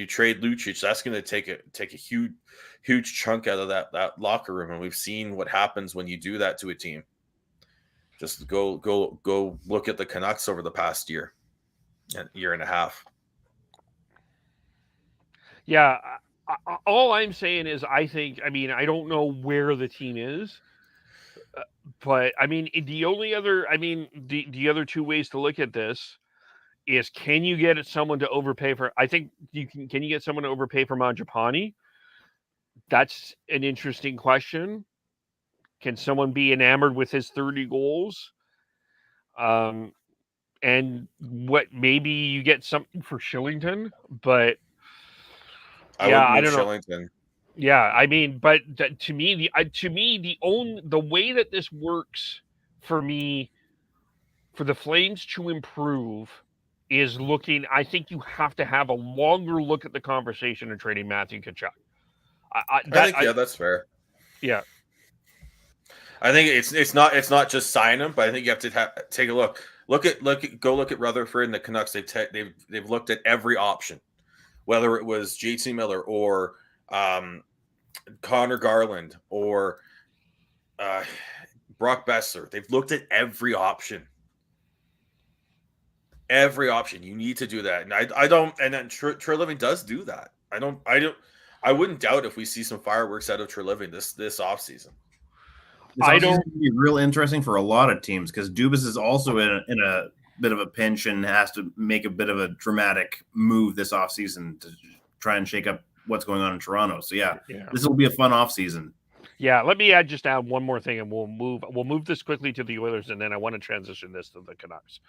trade Lucic, that's going to take a huge chunk out of that locker room, and we've seen what happens when you do that to a team. Just go look at the Canucks over the past year and a half. Yeah, all I'm saying is I don't know where the team is, but I mean the other two ways to look at this is, can you get someone to overpay for? I think can you get someone to overpay for Mangiapane? That's an interesting question. Can someone be enamored with his 30 goals? And maybe you get something for Shillington, but I don't know. Shillington. Yeah, I mean, but to me, the way that this works for me, for the Flames to improve, is looking. I think you have to have a longer look at the conversation of trading Matthew Tkachuk. That's fair. Yeah. I think it's not just sign him, but I think you have to take a look. Go look at Rutherford and the Canucks. They've looked at every option, whether it was JT Miller or Connor Garland or Brock Besser. They've looked at every option. Every option. You need to do that, and I don't. And then Treliving does do that. I wouldn't doubt if we see some fireworks out of Treliving this offseason. It's going to be real interesting for a lot of teams because Dubas is also in a bit of a pinch and has to make a bit of a dramatic move this offseason to try and shake up what's going on in Toronto. So this will be a fun offseason. Yeah, let me add one more thing, and we'll move this quickly to the Oilers, and then I want to transition this to the Canucks.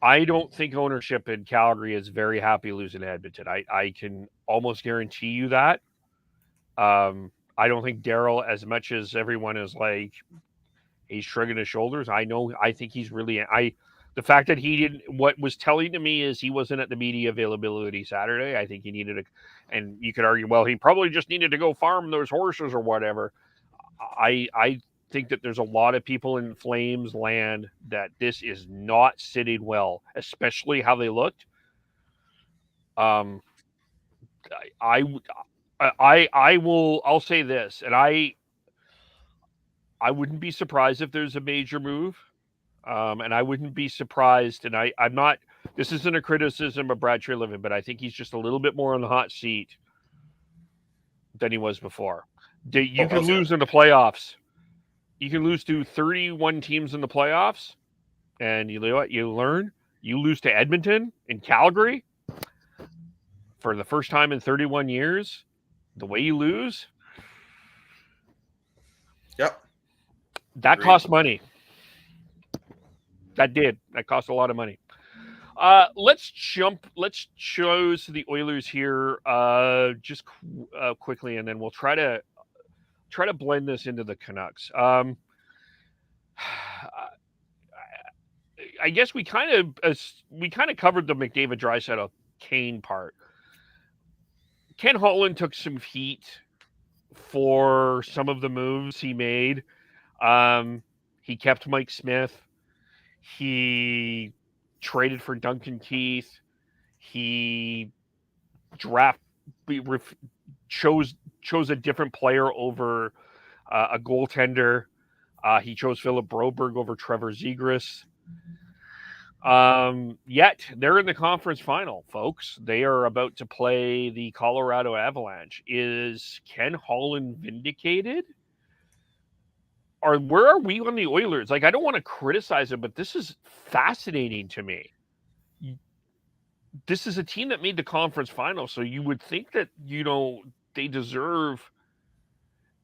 I don't think ownership in Calgary is very happy losing to Edmonton. I can almost guarantee you that. I don't think Daryl, as much as everyone is like, he's shrugging his shoulders. I think he's really, the fact that he didn't, what was telling to me is he wasn't at the media availability Saturday. I think he needed and you could argue, well, he probably just needed to go farm those horses or whatever. I think that there's a lot of people in Flames land that this is not sitting well, especially how they looked. I I'll say this, and I wouldn't be surprised if there's a major move. And I wouldn't be surprised, and I'm not, this isn't a criticism of Brad Treliving, but I think he's just a little bit more on the hot seat than he was before. You can lose in the playoffs. You can lose to 31 teams in the playoffs, and you know what? You learn. You lose to Edmonton in Calgary for the first time in 31 years. The way you lose. Yep. That costs money. That cost a lot of money. Let's choose the Oilers here just quickly, and then we'll try to blend this into the Canucks. I guess we kind of covered the McDavid Draisaitl Kane part. Ken Holland took some heat for some of the moves he made. He kept Mike Smith. He traded for Duncan Keith. He chose a different player over a goaltender. He chose Philip Broberg over Trevor Zegras. Yet they're in the conference final, folks. They are about to play the Colorado Avalanche. Is Ken Holland vindicated? Or where are we on the Oilers? Like, I don't want to criticize him, but this is fascinating to me. This is a team that made the conference final, so you would think that, they deserve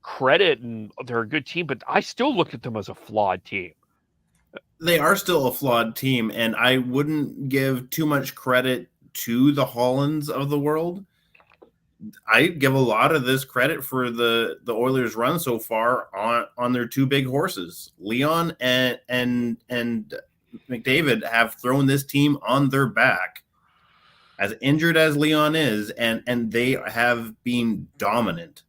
credit and they're a good team, but I still look at them as a flawed team. They are still a flawed team, and I wouldn't give too much credit to the Hollands of the world. I give a lot of this credit for the Oilers' run so far on their two big horses. Leon and McDavid have thrown this team on their back, as injured as Leon is, and they have been dominant.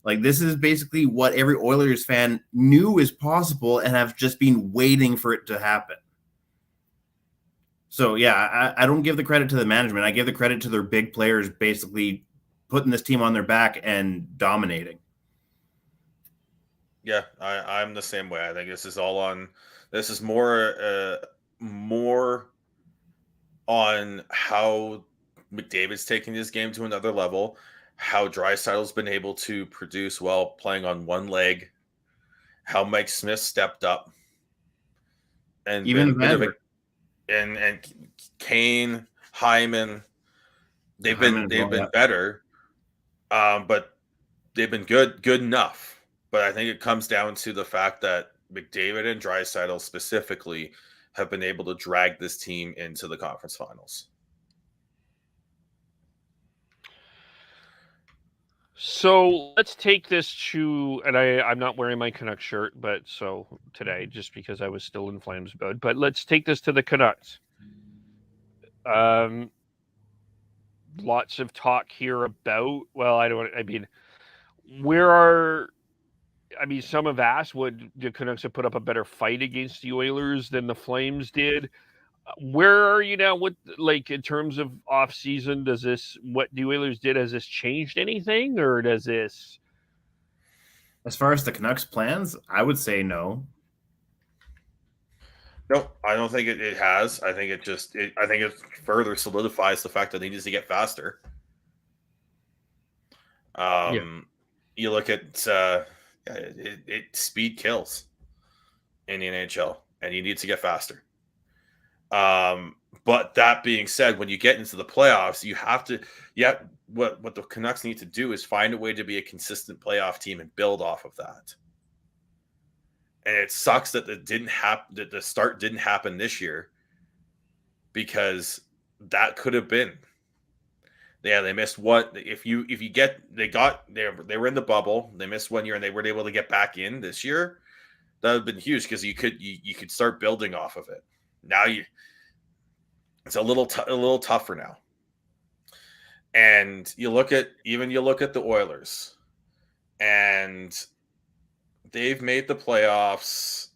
Like, this is basically what every Oilers fan knew is possible and have just been waiting for it to happen. So, yeah, I don't give the credit to the management. I give the credit to their big players basically putting this team on their back and dominating. Yeah, I'm the same way. I think this is more on how McDavid's taking this game to another level, how Draisaitl's been able to produce while playing on one leg, how Mike Smith stepped up, and even better. And Kane, Hyman, they've been better, but they've been good enough. But I think it comes down to the fact that McDavid and Draisaitl specifically have been able to drag this team into the conference finals. So let's take this to, and I'm not wearing my Canucks shirt, but so today, just because I was still in Flames mode, but let's take this to the Canucks. Lots of talk here about, some have asked, would the Canucks have put up a better fight against the Oilers than the Flames did? Where are you now? What, like, in terms of off season, what the Oilers did, has this changed anything, or does this? As far as the Canucks plans, I would say no. No, I don't think it has. I think I think it further solidifies the fact that they need to get faster. You look at speed kills in the NHL, and you need to get faster. But that being said, when you get into the playoffs, you have to, what the Canucks need to do is find a way to be a consistent playoff team and build off of that. And it sucks that that the start didn't happen this year, because that could have been. Yeah, they missed what they were in the bubble. They missed 1 year and they weren't able to get back in this year. That would have been huge, because you could start building off of it. Now it's a little tougher now. And you look at the Oilers, and they've made the playoffs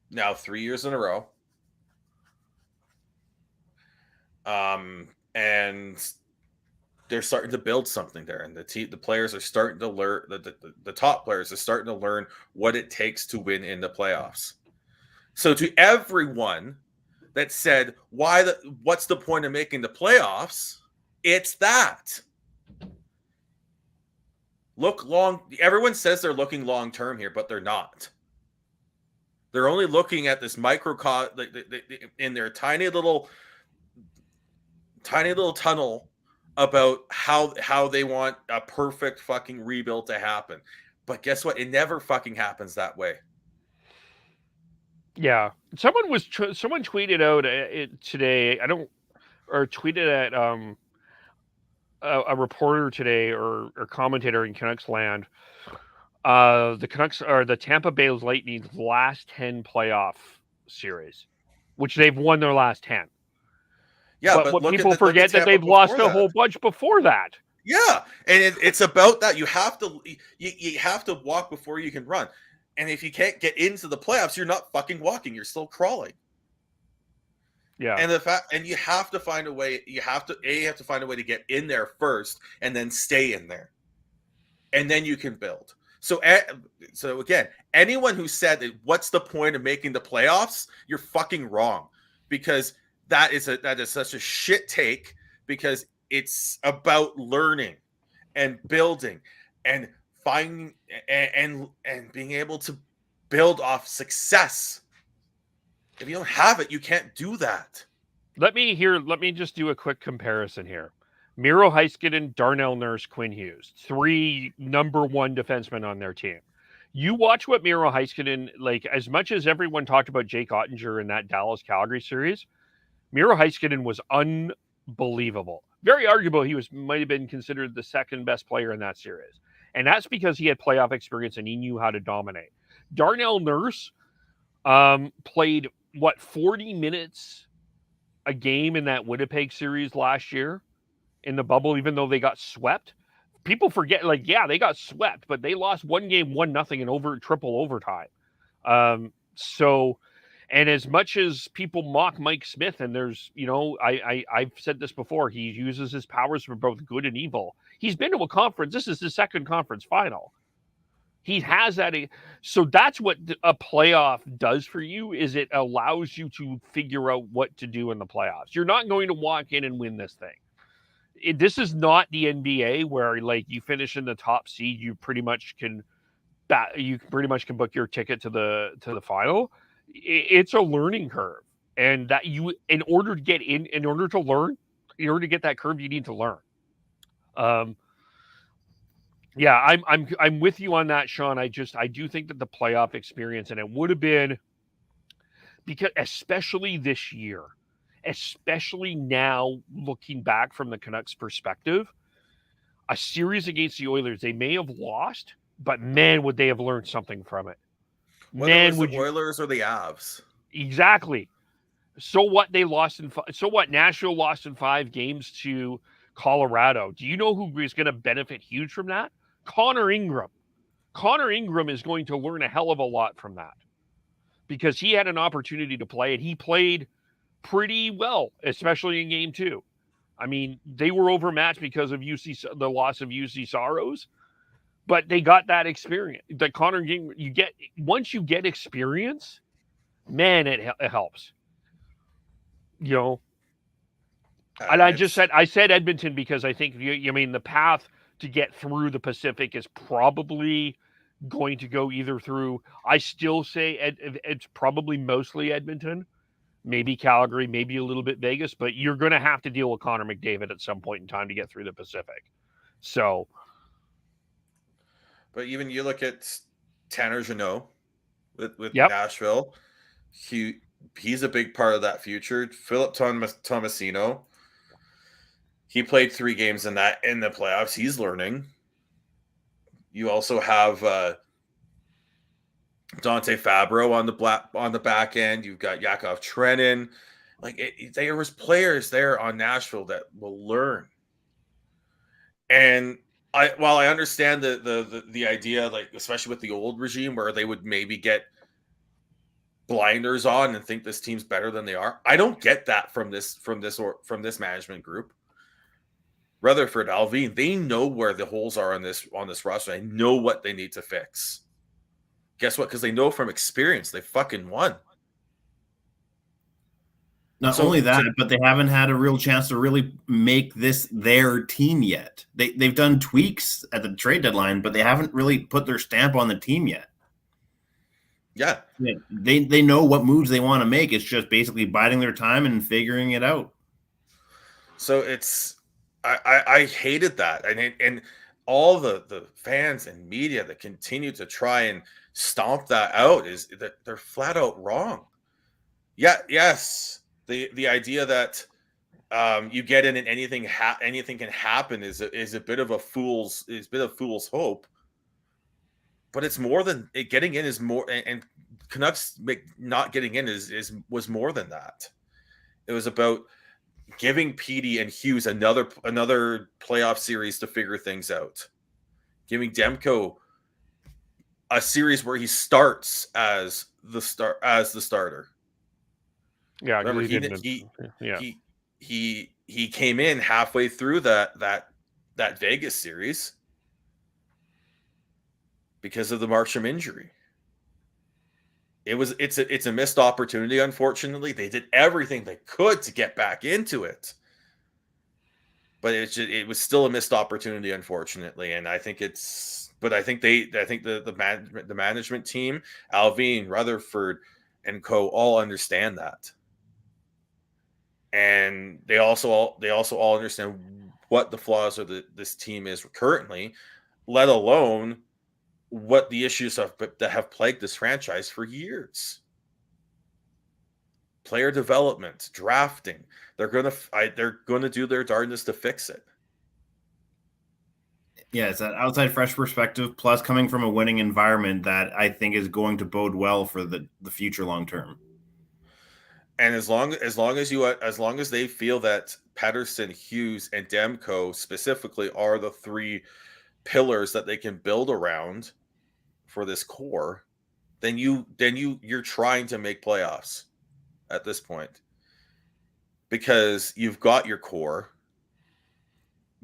now 3 years in a row. And they're starting to build something there, and the players are starting to learn. The top players are starting to learn what it takes to win in the playoffs. So to everyone that said, what's the point of making the playoffs? It's that. Look long. Everyone says they're looking long term here, but they're not. They're only looking at this in their tiny little tunnel about how they want a perfect fucking rebuild to happen. But guess what? It never fucking happens that way. Yeah, someone tweeted out today. Tweeted at a reporter today or commentator in Canucks land. The Canucks are the Tampa Bay Lightning's last 10 playoff series, which they've won their last 10. Yeah, but what people forget that they've lost a whole bunch before that. Yeah, and it's about that. You have to walk before you can run. And if you can't get into the playoffs, you're not fucking walking. You're still crawling. Yeah. And you have to find a way. You have to find a way to get in there first, and then stay in there, and then you can build. So again, anyone who said that, what's the point of making the playoffs? You're fucking wrong, because that is such a shit take, because it's about learning and building and finding and being able to build off success. If you don't have it, you can't do that. Let me just do a quick comparison here. Miro Heiskanen, Darnell Nurse, Quinn Hughes, 3 number 1 defensemen on their team. You watch what Miro Heiskanen, like, as much as everyone talked about Jake Ottinger in that Dallas-Calgary series, Miro Heiskanen was unbelievable. Very arguable. He might have been considered the second best player in that series. And that's because he had playoff experience and he knew how to dominate. Darnell Nurse played, 40 minutes a game in that Winnipeg series last year in the bubble, even though they got swept. People forget, they got swept, but they lost one game 1-0 in triple overtime. And as much as people mock Mike Smith, and there's, I've said this before, he uses his powers for both good and evil. He's been to a conference. This is his second conference final. He has that. So that's what a playoff does for you, is it allows you to figure out what to do in the playoffs. You're not going to walk in and win this thing. This is not the NBA where, you finish in the top seed, you pretty much can book your ticket to the final. It's a learning curve, and that in order to get in order to get that curve, you need to learn. Yeah, I'm with you on that, Sean. I do think that the playoff experience, and it would have been, because especially this year, especially now looking back from the Canucks perspective, a series against the Oilers, they may have lost, but man, would they have learned something from it. Whether it was the Oilers or the Avs. Exactly. So what? Nashville lost in 5 games to Colorado. Do you know who is going to benefit huge from that? Connor Ingram. Connor Ingram is going to learn a hell of a lot from that, because he had an opportunity to play, and he played pretty well, especially in game 2. I mean, they were overmatched because of the loss of UC Saros, but they got that experience. The Connor Ingram, once you get experience, man, it helps. And I said Edmonton because I think the path to get through the Pacific is probably going to go either through. I still say it's probably mostly Edmonton, maybe Calgary, maybe a little bit Vegas, but you're going to have to deal with Connor McDavid at some point in time to get through the Pacific. So, but even you look at Tanner Jeannot with Yep. Nashville, he's a big part of that future. Philip Tomasino, he played 3 games in the playoffs. He's learning. You also have Dante Fabro on the back end. You've got Yakov Trenin. There was players there on Nashville that will learn. And I understand the idea, like especially with the old regime, where they would maybe get blinders on and think this team's better than they are. I don't get that from this management group. Rutherford, Alvin, they know where the holes are on this roster. They know what they need to fix. Guess what? Because they know from experience, they fucking won. Not only that, but they haven't had a real chance to really make this their team yet. They've done tweaks at the trade deadline, but they haven't really put their stamp on the team yet. Yeah. They know what moves they want to make. It's just basically biding their time and figuring it out. So it's I hated that. And all the fans and media that continue to try and stomp that out is that they're flat out wrong. Yeah, yes. The idea that you get in and anything can happen is a bit of a fool's hope. But it's more than it. Getting in is more, and Canucks not getting in was more than that. It was about giving Petey and Hughes another playoff series to figure things out. Giving Demko a series where he starts as the starter. Yeah, remember he came in halfway through that Vegas series because of the Marcham injury. It's a missed opportunity. They did everything they could to get back into it, but it was still a missed opportunity, unfortunately. And I think the management team, Alvin, Rutherford, and co all understand that. And they also all understand what the flaws of this team is currently, let alone what the issues that have plagued this franchise for years. Player development, drafting. They're gonna do their darndest to fix it. Yeah, it's an outside fresh perspective, plus coming from a winning environment that I think is going to bode well for the future long term. And as long as they feel that Pettersson, Hughes, and Demko specifically are the three pillars that they can build around for this core, then you're trying to make playoffs at this point, because you've got your core.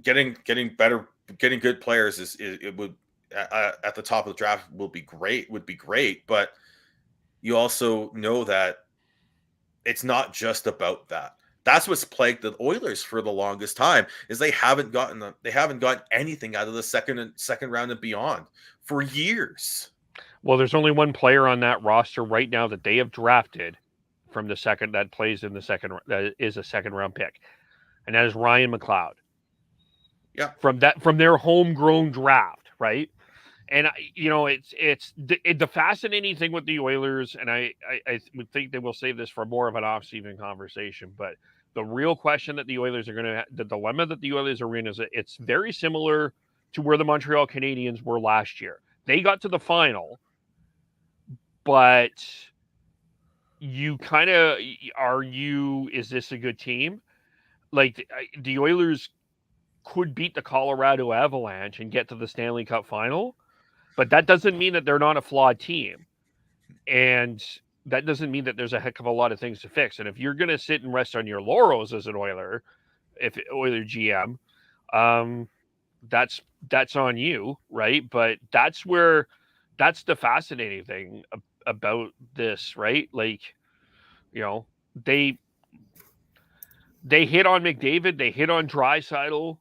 Getting good players would at the top of the draft would be great, but you also know that it's not just about that. That's what's plagued the Oilers for the longest time, is they haven't gotten anything out of the second round and beyond for years. Well, there's only one player on that roster right now that they have drafted from the second that plays in the second, that is a second round pick, and that is Ryan McLeod. Yeah, from their homegrown draft, right? And it's the fascinating thing with the Oilers, and I would think they will save this for more of an off-season conversation. But the real question that the Oilers are going to, the dilemma that the Oilers are in, is that it's very similar to where the Montreal Canadiens were last year. They got to the final, but you kind of is this a good team? Like the Oilers could beat the Colorado Avalanche and get to the Stanley Cup final, but that doesn't mean that they're not a flawed team. And that doesn't mean that there's a heck of a lot of things to fix. And if you're going to sit and rest on your laurels as an Oiler, if Oiler GM, that's on you, right? But that's the fascinating thing about this, right? Like, they hit on McDavid, they hit on Draisaitl.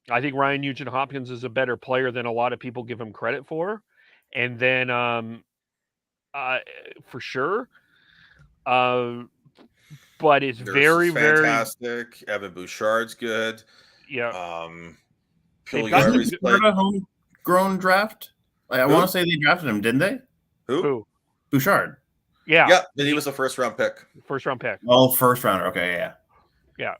I think Ryan Nugent-Hopkins is a better player than a lot of people give him credit for. And then, for sure. But it's very, fantastic. Evan Bouchard's good. Yeah. Piliari's a homegrown draft. I want to say they drafted him, didn't they? Who? Bouchard. Yeah. Yeah, and he was a first round pick. Oh, first rounder. Okay, yeah. Yeah.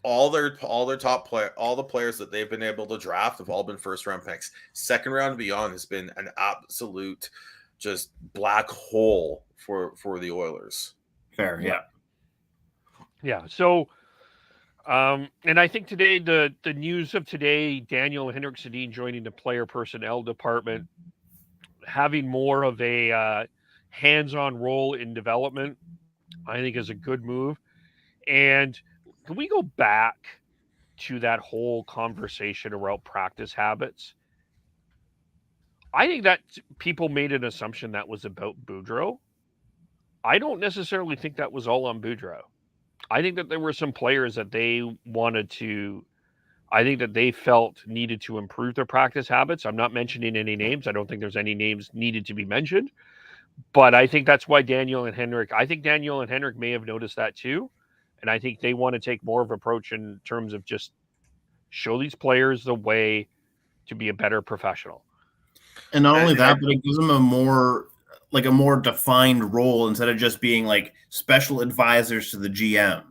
All their top player, all the players that they've been able to draft have all been first round picks. Second round and beyond has been an absolute just black hole for the Oilers. Fair, yeah. Yeah. So And I think today, the news of today, Daniel and Henrik Sedin joining the player personnel department, having more of a hands-on role in development, I think is a good move. And can we go back to that whole conversation around practice habits? I think that people made an assumption that was about Gaudreau. I don't necessarily think that was all on Gaudreau. I think that there were some players that they wanted to, I think that they felt needed to improve their practice habits. I'm not mentioning any names. I don't think there's any names needed to be mentioned. But I think that's why Daniel and Henrik may have noticed that too. And I think they want to take more of an approach in terms of just show these players the way to be a better professional. And not only that, but it gives them a more defined role instead of just being like special advisors to the GM.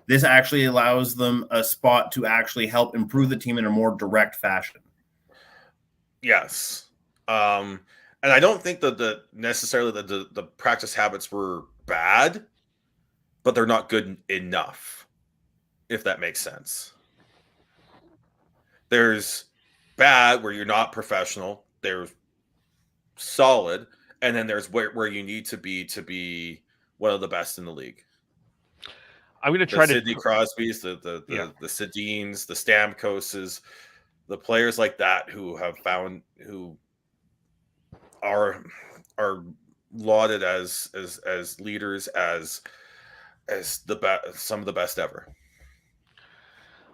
This actually allows them a spot to actually help improve the team in a more direct fashion. Yes. And I don't think that the practice habits were bad, but they're not good enough, if that makes sense. There's bad where you're not professional. There's solid, and then there's where you need to be one of the best in the league. I'm going to try Sidney Crosby's, the Sedins, the Stamkoses, the players like that who are lauded as leaders, as some of the best ever.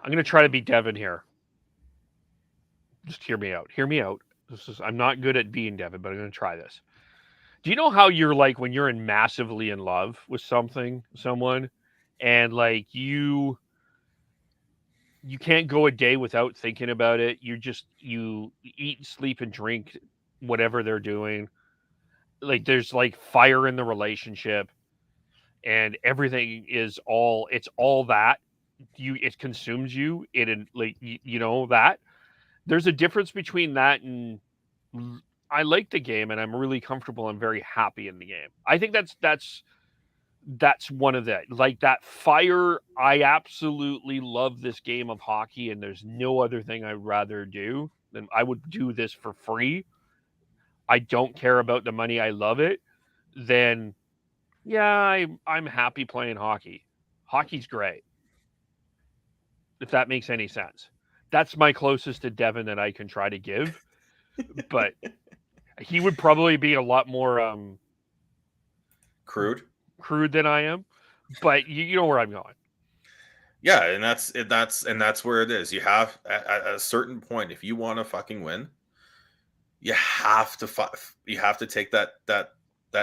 I'm going to try to be Devin here. Just hear me out. Hear me out. I'm not good at being Devin, but I'm going to try this. Do you know how you're like when you're massively in love with someone, and like you can't go a day without thinking about it. You eat, sleep, and drink whatever they're doing. Like there's like fire in the relationship, and everything is all that it consumes you. That there's a difference between that and I like the game and I'm really comfortable. I'm very happy in the game. I think that's one of that, like that fire. I absolutely love this game of hockey and there's no other thing I'd rather do than I would do this for free. I don't care about the money. I love it. Then yeah, I'm happy playing hockey. Hockey's great. If that makes any sense. That's my closest to Devin that I can try to give. But he would probably be a lot more crude than I am. But you know where I'm going. Yeah, and that's where it is. You have at a certain point, if you want to fucking win, you have to take that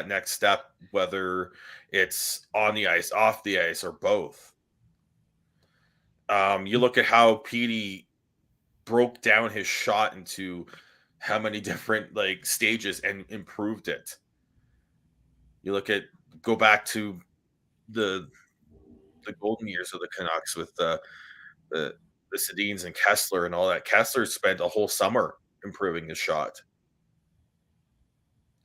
next step, whether it's on the ice, off the ice, or both. You look at how Petey broke down his shot into how many different like stages and improved it. You go back to the golden years of the Canucks with the Sedins and Kessler and all that. Kessler spent a whole summer improving his shot.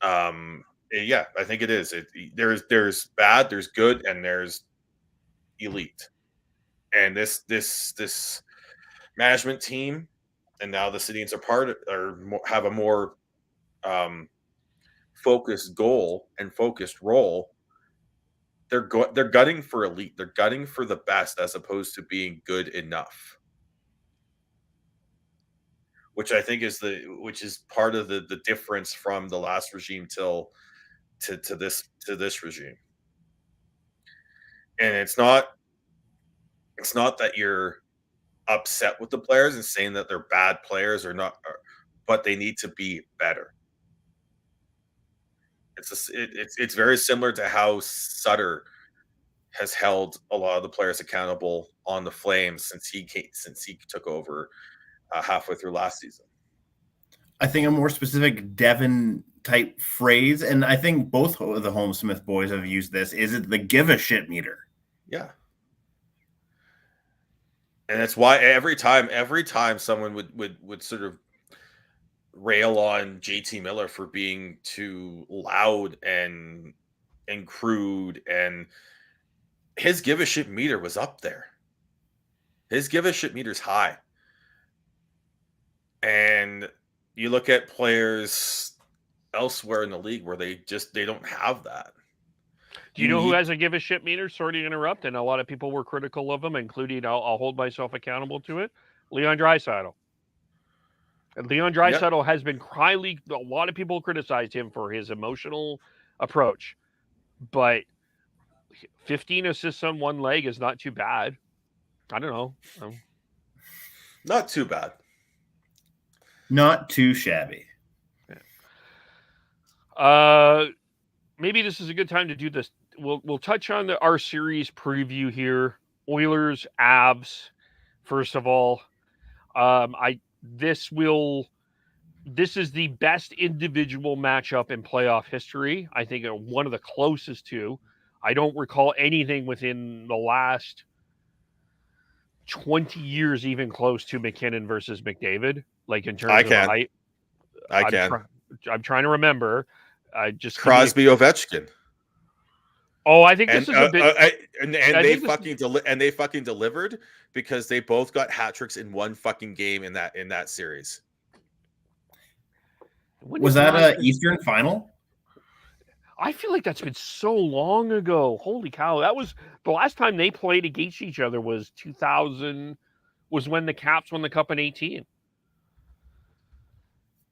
Yeah, I think it is. There's bad, there's good, and there's elite. And this management team, and now the Sedins have a more focused goal and focused role. They're gutting for elite. They're gutting for the best as opposed to being good enough. Which I think is part of the difference from the last regime to this regime. And it's not that you're upset with the players and saying that they're bad players or not, but they need to be better. It's very similar to how Sutter has held a lot of the players accountable on the Flames since he took over halfway through last season. I think a more specific Devin type phrase, and I think both of the Holmesmith boys have used this, is it the give a shit meter? Yeah. And that's why every time someone would sort of rail on JT Miller for being too loud and crude, and his give a shit meter was up there. His give a shit meter's high. And you look at players elsewhere in the league where they don't have that. Do you know who has a give a shit meter? Sorry to interrupt, and a lot of people were critical of him, including I'll hold myself accountable to it. Leon Draisaitl. And Leon Draisaitl has been highly. A lot of people criticized him for his emotional approach, but 15 assists on one leg is not too bad. I don't know. Not too bad. Not too shabby. Maybe this is a good time to do this. We'll touch on our series preview here. Oilers, Avs. First of all, this is the best individual matchup in playoff history. I think one of the closest to. I don't recall anything within the last 20 years even close to McKinnon versus McDavid. Like in terms of the height. I'm trying to remember. Just Crosby Ovechkin. Oh, I think this is a bit. They fucking delivered because they both got hat tricks in one fucking game in that series. Was that an Eastern final? I feel like that's been so long ago. Holy cow! That was the last time they played against each other. Was 2000. Was when the Caps won the Cup in 18.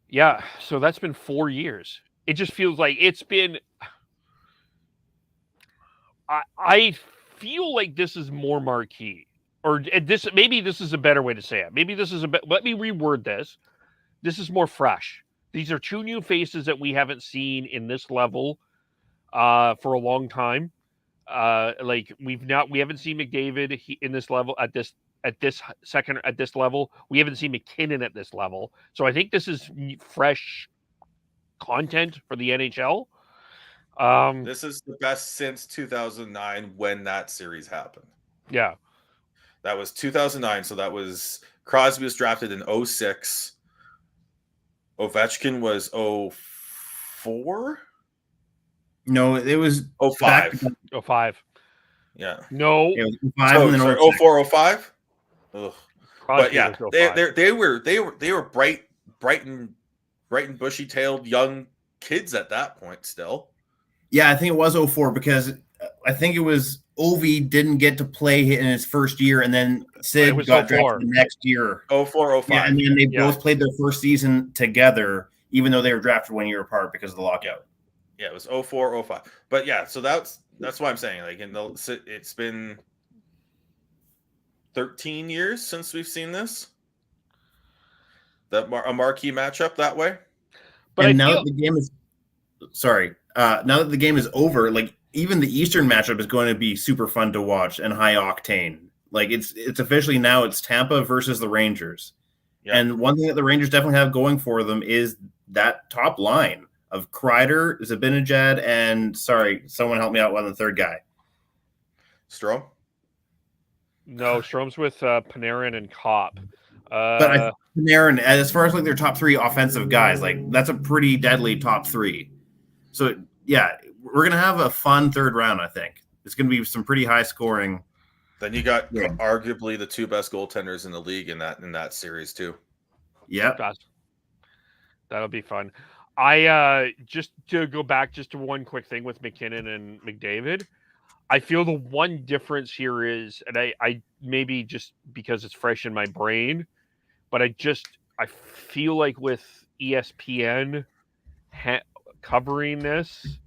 Yeah, so that's been 4 years. It just feels like it's been. I feel like this is more marquee, or this. Maybe this is a better way to say it. Maybe this is let me reword this. This is more fresh. These are two new faces that we haven't seen in this level for a long time. Like we haven't seen McDavid in this level at this level. We haven't seen McKinnon at this level. So I think this is fresh content for the NHL. This is the best since 2009 when that series happened. Yeah. That was 2009. So that was Crosby was drafted in 2006. Ovechkin was 2004. No, it was 2005. 05. Yeah. No. It was 05 and then 04, 05. Ugh. But yeah, they were bright and bushy-tailed young kids at that point still. Yeah, I think it was 04 because I think it was Ovi didn't get to play in his first year, and then Sid got drafted the next year. 04, 05. Yeah, and then they both played their first season together, even though they were drafted 1 year apart because of the lockout. Yeah, it was 04, 05. But yeah, so that's why I'm saying, like, it's been 13 years since we've seen this. A marquee matchup that way. But now that the game is now that the game is over, like even the Eastern matchup is going to be super fun to watch and high octane. Like it's officially now it's Tampa versus the Rangers. Yeah. And one thing that the Rangers definitely have going for them is that top line of Kreider, Zibanejad, and someone help me out on the third guy. Strome? No, Strome's with Panarin and Kopp. But Panarin, as far as like their top three offensive guys, like that's a pretty deadly top three. So yeah, we're gonna have a fun third round. I think it's gonna be some pretty high scoring. Then you got arguably the two best goaltenders in the league in that series too. Yeah, that'll be fun. I just to go back just to one quick thing with McKinnon and McDavid. I feel the one difference here is, and I maybe just because it's fresh in my brain, but I feel like with ESPN covering this,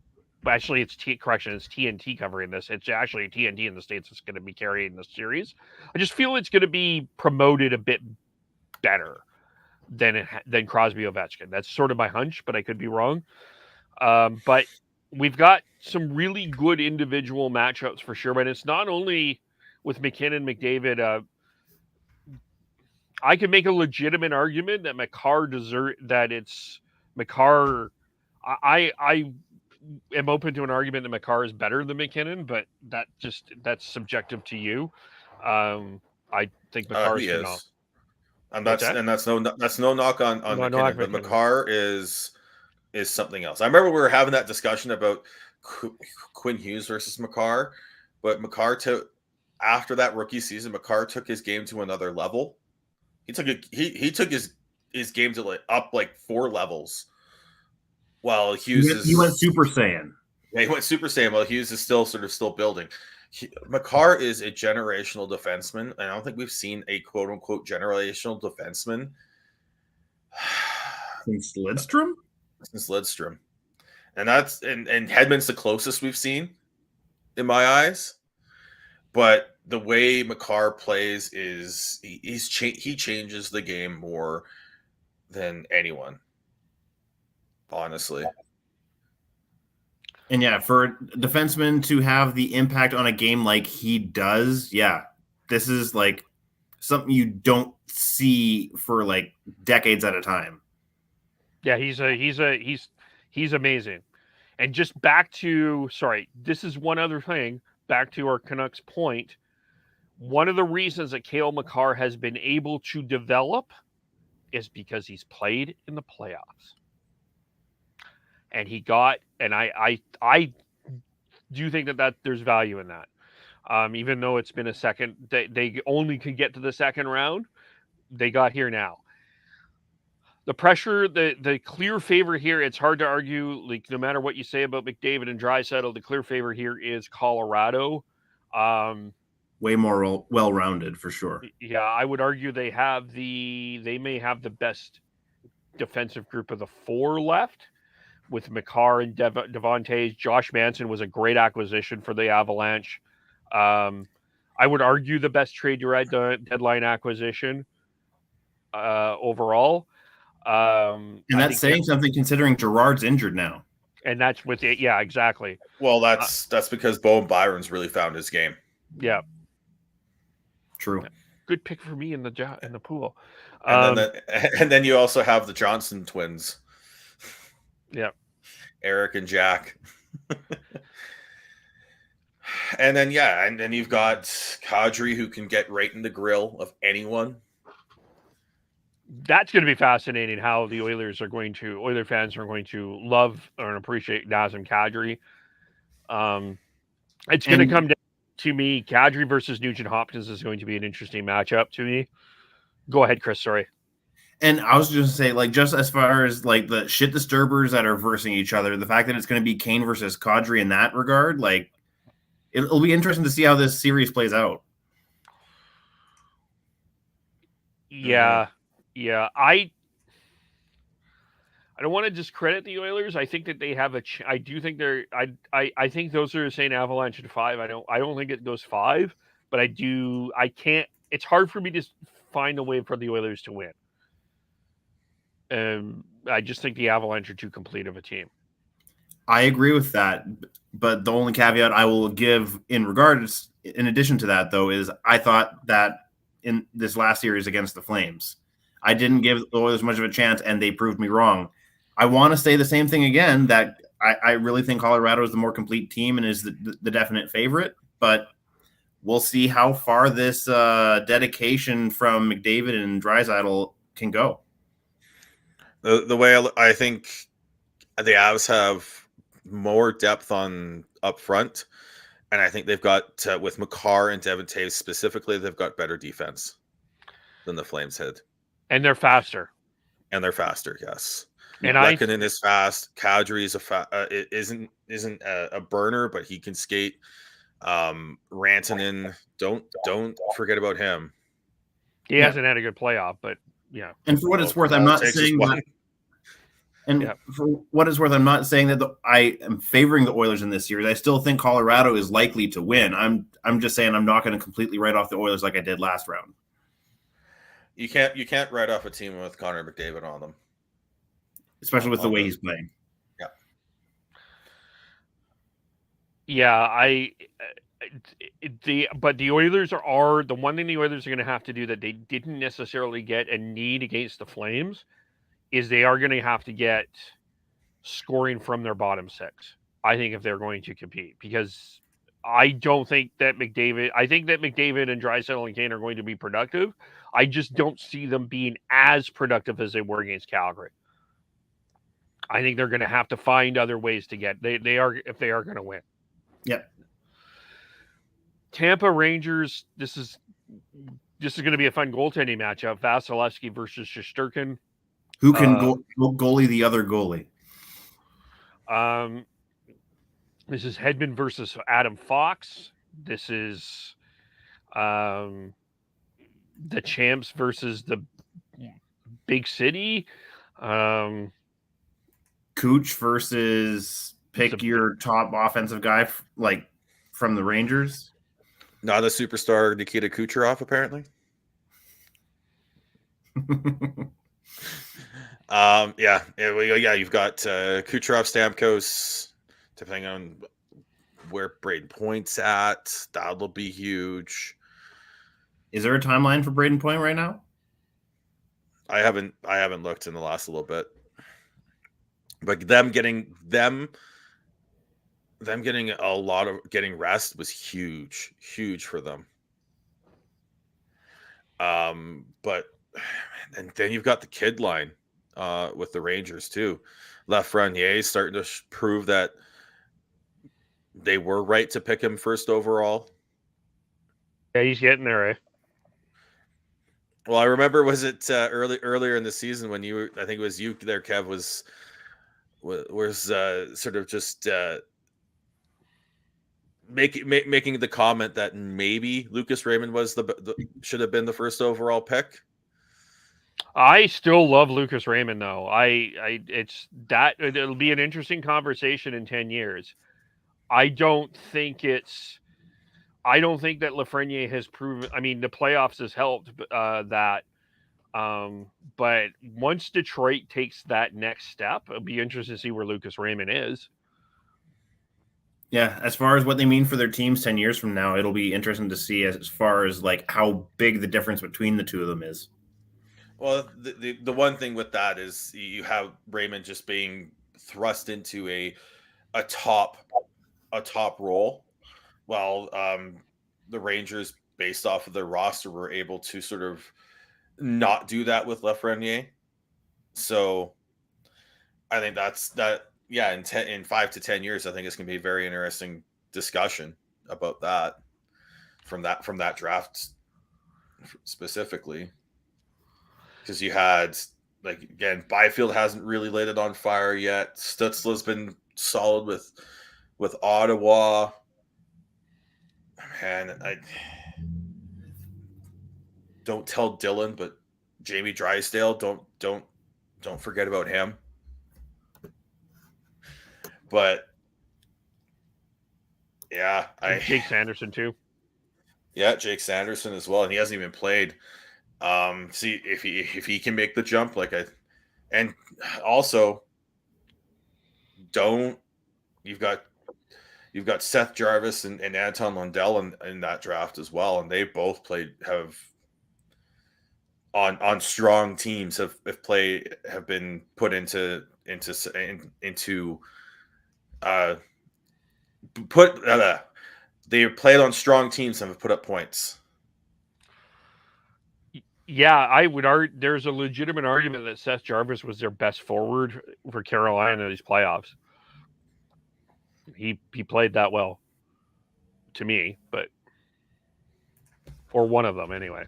but actually it's TNT covering this. It's actually TNT in the States that's going to be carrying this series. I just feel it's going to be promoted a bit better than Crosby Ovechkin. That's sort of my hunch, but I could be wrong. But we've got some really good individual matchups for sure, but it's not only with McKinnon, McDavid. I could make a legitimate argument that it's Makar. I am open to an argument that Makar is better than McKinnon, but that's subjective to you. I think Makar is. That's no knock on McKinnon, but Makar is something else. I remember we were having that discussion about Quinn Hughes versus Makar, but Makar after that rookie season, Makar took his game to another level. He took his game to up 4 levels. While Hughes he went Super Saiyan. Yeah, he went Super Saiyan. While Hughes is still building. Makar is a generational defenseman, and I don't think we've seen a quote unquote generational defenseman Since Lidstrom. And that's and Hedman's the closest we've seen in my eyes. But the way Makar plays is he changes the game more than anyone, honestly. And yeah, for a defenseman to have the impact on a game like he does, yeah, this is something you don't see for decades at a time. Yeah, he's amazing. And just back to this is one other thing. Back to our Canucks point. One of the reasons that Cale Makar has been able to develop is because he's played in the playoffs. And I do think that there's value in that. Even though it's been a second, they only could get to the second round. They got here now. The pressure, the clear favor here, it's hard to argue, no matter what you say about McDavid and Draisaitl, the clear favor here is Colorado. Way more well-rounded for sure. Yeah, I would argue they may have the best defensive group of the 4 left with Makar and Devontae. Josh Manson was a great acquisition for the Avalanche. I would argue the best trade deadline acquisition overall. And that's saying something considering Gerard's injured now. And that's with it. Yeah, exactly. Well, that's because Bowen Byron's really found his game. Yeah. True. Good pick for me in the pool. And then you also have the Johnson twins. Yeah. Eric and Jack. And then you've got Kadri, who can get right in the grill of anyone. That's going to be fascinating how the Oiler fans are going to love and appreciate Nazem Kadri. It's going to come down to me. Kadri versus Nugent Hopkins is going to be an interesting matchup to me. Go ahead, Chris. Sorry. And I was just going to say, just as far as the shit disturbers that are versing each other, the fact that it's going to be Kane versus Kadri in that regard, it'll be interesting to see how this series plays out. Yeah. Yeah. I don't want to discredit the Oilers. I think that they have I do think they're. I think those are saying Avalanche at 5. I don't think it goes 5, but I do. I can't. It's hard for me to find a way for the Oilers to win. I just think the Avalanche are too complete of a team. I agree with that, but the only caveat I will give in addition to that, though, is I thought that in this last series against the Flames, I didn't give the Oilers much of a chance, and they proved me wrong. I want to say the same thing again, that I really think Colorado is the more complete team and is the definite favorite, but we'll see how far this dedication from McDavid and Draisaitl can go. The way I think the Avs have more depth on up front, and I think they've got with Makar and Devon Toews specifically, they've got better defense than the Flames had, and they're faster. Yes. And Lehkonen is fast. Kadri is isn't a burner, but he can skate. Rantanen, don't forget about him. He hasn't had a good playoff, but yeah. And for what it's worth, I'm not saying that. And for what it's worth, I'm not saying that I am favoring the Oilers in this series. I still think Colorado is likely to win. I'm just saying I'm not going to completely write off the Oilers like I did last round. You can't write off a team with Connor McDavid on them, especially with the way he's playing. Yeah, but the Oilers are the one thing the Oilers are going to have to do that they didn't necessarily get and need against the Flames is they are going to have to get scoring from their bottom 6. I think if they're going to compete, because I don't think that McDavid. I think that McDavid and Draisaitl and Kane are going to be productive. I just don't see them being as productive as they were against Calgary. I think they're going to have to find other ways to get. They are if they are going to win. Yep. Tampa Rangers. This is going to be a fun goaltending matchup. Vasilevsky versus Shesterkin. Who can goalie the other goalie? This is Hedman versus Adam Fox. This is the champs versus the big city. Cooch versus pick your top offensive guy like from the Rangers. Not a superstar Nikita Kucherov, apparently. You've got Kucherov, Stamkos, depending on where Braden Point's at. That'll be huge. Is there a timeline for Braden Point right now? I haven't looked in the last little bit. But them getting a lot of getting rest was huge for them. But and then you've got the kid line with the Rangers too. Lafreniere is starting to prove that they were right to pick him first overall. Yeah, he's getting there, eh? Well, I remember, was it earlier in the season when I think it was you there, Kev, was sort of just making the comment that maybe Lucas Raymond was should have been the first overall pick. I still love Lucas Raymond, though. It'll be an interesting conversation in 10 years. I don't think that Lafreniere has proven. I mean, the playoffs has helped that. But once Detroit takes that next step, it'll be interesting to see where Lucas Raymond is. Yeah, as far as what they mean for their teams 10 years from now, it'll be interesting to see as far as like how big the difference between the two of them is. Well, the one thing with that is you have Raymond just being thrust into a top role, while the Rangers, based off of their roster, were able to sort of not do that with Lafreniere. So I think yeah, in 5 to 10 years, I think it's going to be a very interesting discussion about that from that draft specifically. Because you had, like, again, Byfield hasn't really lit it on fire yet. Stützle's been solid with Ottawa. Man, I don't tell Dylan, but Jamie Drysdale, don't forget about him. But yeah, Jake Sanderson too. Yeah, Jake Sanderson as well, and he hasn't even played. See if he can make the jump, and also you've got Seth Jarvis and Anton Lundell in that draft as well, and they both have on strong teams have been put into they played on strong teams and have put up points. Yeah, I would argue there's a legitimate argument that Seth Jarvis was their best forward for Carolina in these playoffs. He played that well to me, but or one of them anyway.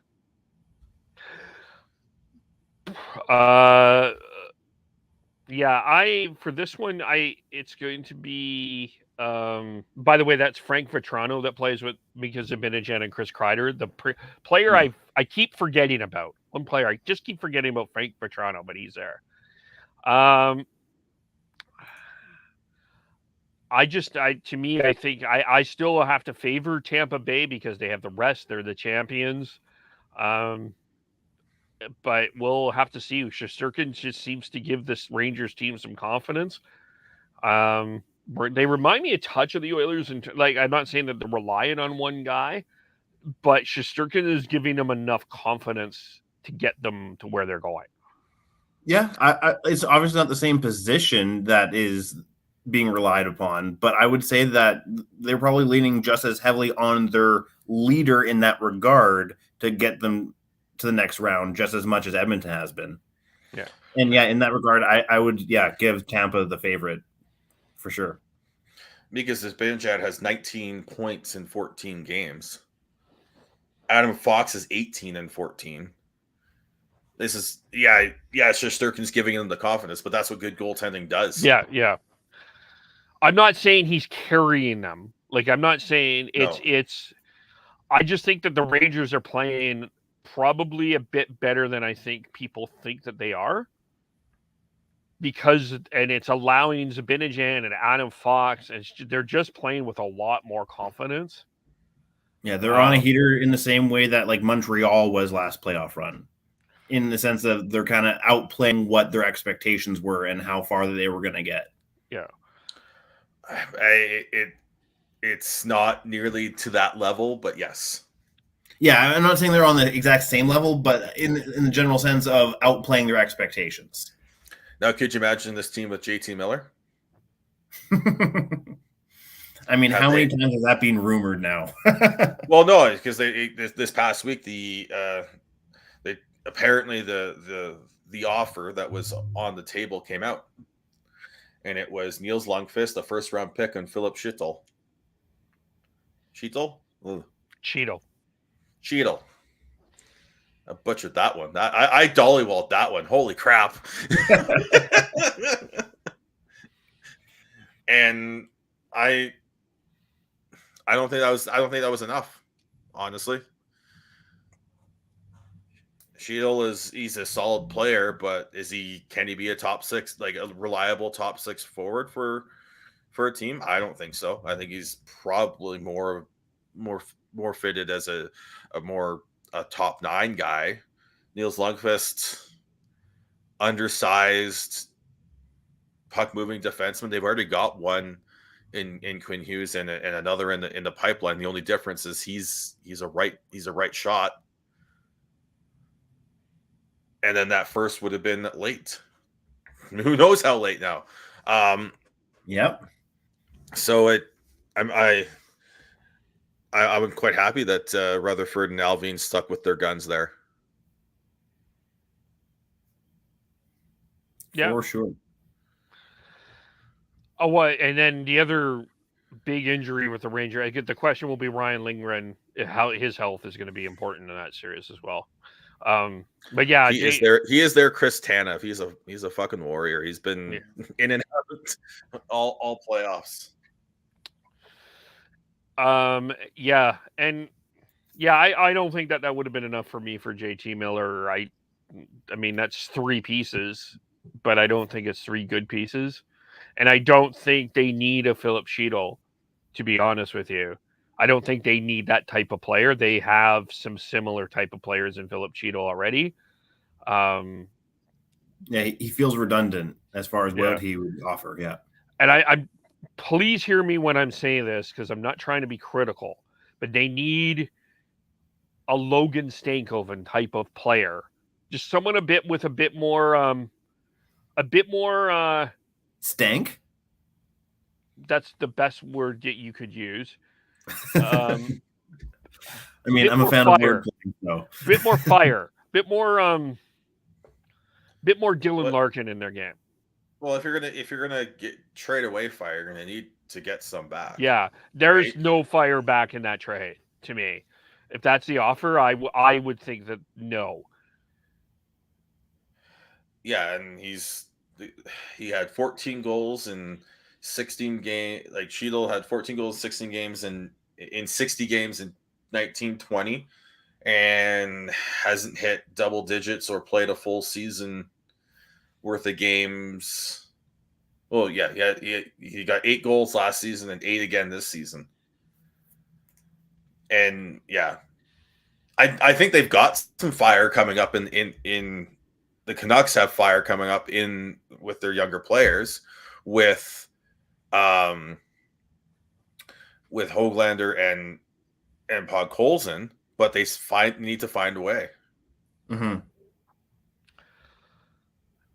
For this one, it's going to be. By the way, that's Frank Vetrano that plays with because of Zibanejad and Chris Kreider. The player I keep forgetting about. One player I just keep forgetting about, Frank Vetrano, but he's there. I think I still have to favor Tampa Bay because they have the rest. They're the champions. But we'll have to see. Shesterkin just seems to give this Rangers team some confidence. They remind me a touch of the Oilers, and I'm not saying that they're relying on one guy, but Shesterkin is giving them enough confidence to get them to where they're going. Yeah, it's obviously not the same position that is being relied upon, but I would say that they're probably leaning just as heavily on their leader in that regard to get them to the next round, just as much as Edmonton has been. Yeah. And in that regard, I would give Tampa the favorite for sure. Mika Zibanejad has 19 points in 14 games. Adam Fox is 18 and 14. This is Shesterkin's giving him the confidence, but that's what good goaltending does. Yeah. I'm not saying he's carrying them. Like, I'm not saying it's. I just think that the Rangers are playing probably a bit better than I think people think that they are. And it's allowing Zibanejad and Adam Fox, and they're just playing with a lot more confidence. Yeah, they're on a heater in the same way that like Montreal was last playoff run, in the sense that they're kind of outplaying what their expectations were and how far they were going to get. Yeah, it's not nearly to that level, but yes. Yeah, I'm not saying they're on the exact same level, but in the general sense of outplaying their expectations. Now, could you imagine this team with JT Miller? I mean, how many times has that been rumored now? Well, no, because this past week apparently the offer that was on the table came out, and it was Niels Lundqvist, a first-round pick, and Philip Chytil. Cheadle. I butchered that one. I dollywalled that one. Holy crap! And I don't think that was enough. Honestly, Cheadle he's a solid player, but can he be a top six, like a reliable top six forward for a team? I don't think so. I think he's probably more fitted as a top 9 guy. Niels Lundqvist, undersized, puck moving defenseman. They've already got one in Quinn Hughes and another in the pipeline. The only difference is he's a right shot, and then that first would have been late. Who knows how late now? Yep. So I'm quite happy that Rutherford and Alvin stuck with their guns there. Yeah, for sure. Oh, what? And then the other big injury with the Ranger, I get the question will be Ryan Lindgren, how his health is going to be important in that series as well. But yeah, he is their Chris Tanev. He's a fucking warrior. He's been in and out all playoffs. I don't think that would have been enough for me for JT Miller. I mean, that's 3 pieces, but I don't think it's 3 good pieces. And I don't think they need a Philip Chytil, to be honest with you. I don't think they need that type of player. They have some similar type of players in Philip Chytil already. Yeah, he feels redundant as far as what he would offer. Yeah. And I please hear me when I'm saying this, because I'm not trying to be critical, but they need a Logan Stankoven type of player. Just someone a bit more stank. That's the best word that you could use. I mean, I'm a fan of wordplay, so. Bit more fire, bit more Dylan Larkin in their game. Well, if you're gonna trade away fire, you're gonna need to get some back. Yeah, there's no fire back in that trade to me. If that's the offer, I would think that no. Yeah, and he had 14 goals in 16 games. Like Cheadle had 14 goals in 16 games in 60 games in 1920, and hasn't hit double digits or played a full season worth of games. Well, yeah, he got 8 goals last season and 8 again this season. And yeah, I think they've got some fire coming up in the Canucks have fire coming up with their younger players with Höglander and Podkolzin, but they need to find a way. Mm-hmm.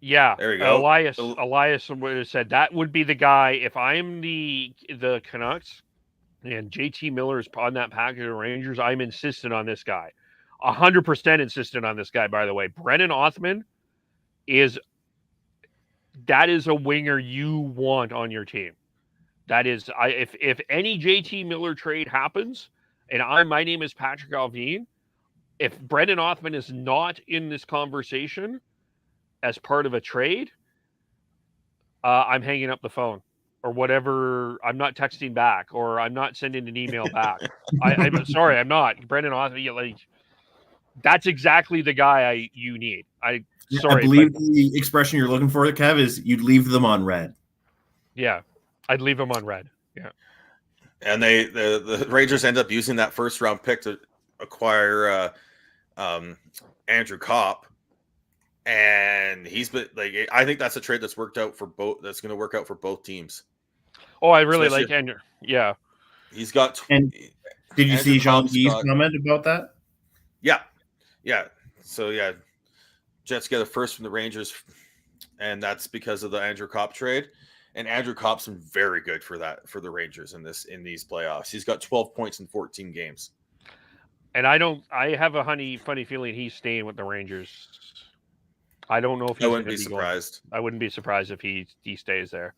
Yeah, there we go. Elias would have said that would be the guy if I'm the Canucks and JT Miller is on that package of Rangers. I'm insistent on this guy, 100% insistent on this guy. By the way, Brennan Othmann is a winger you want on your team. That is, if any JT Miller trade happens, and my name is Patrick Alvine, if Brendan Othman is not in this conversation as part of a trade, I'm hanging up the phone or whatever. I'm not texting back, or I'm not sending an email back. I'm sorry, I'm not. Brendan Othman, like, that's exactly the guy you need. Sorry, I believe the expression you're looking for, Kev, is you'd leave them on red. Yeah, I'd leave him on red. Yeah. And the Rangers end up using that first round pick to acquire Andrew Kopp, and he's been like, I think that's a trade that's worked out for both. That's going to work out for both teams. Oh, I really like Andrew. Yeah, he's got. And did you see Jean-Guy's comment about that? Yeah. So yeah, Jets get a first from the Rangers, and that's because of the Andrew Kopp trade. And Andrew Kopp's been very good for the Rangers in these playoffs. He's got 12 points in 14 games. And I have a funny feeling he's staying with the Rangers. I don't know if he's I wouldn't be surprised. I wouldn't be surprised if he stays there.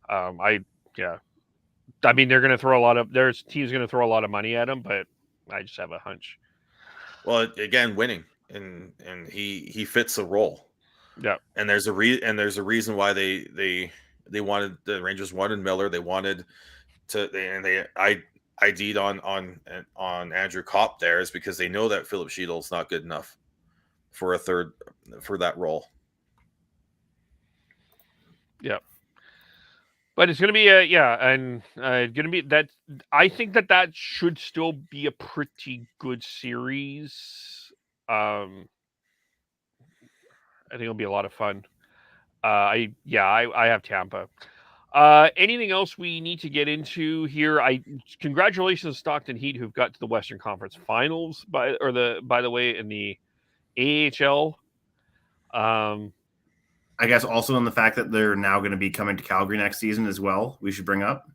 I mean, they're going to throw there's teams going to throw a lot of money at him, but I just have a hunch. Well, again, winning, and he fits the role. Yeah. And there's a reason why the Rangers wanted Miller. They wanted to, I ID'd on Andrew Kopp there is because they know that Philip Sheedle's not good enough for that role. Yeah. But it's going to be going to be that. I think that should still be a pretty good series. I think it'll be a lot of fun. I have Tampa. Anything else we need to get into here? Congratulations to Stockton Heat, who've got to the Western Conference Finals by the way, in the AHL. I guess also in the fact that they're now going to be coming to Calgary next season as well, we should bring up.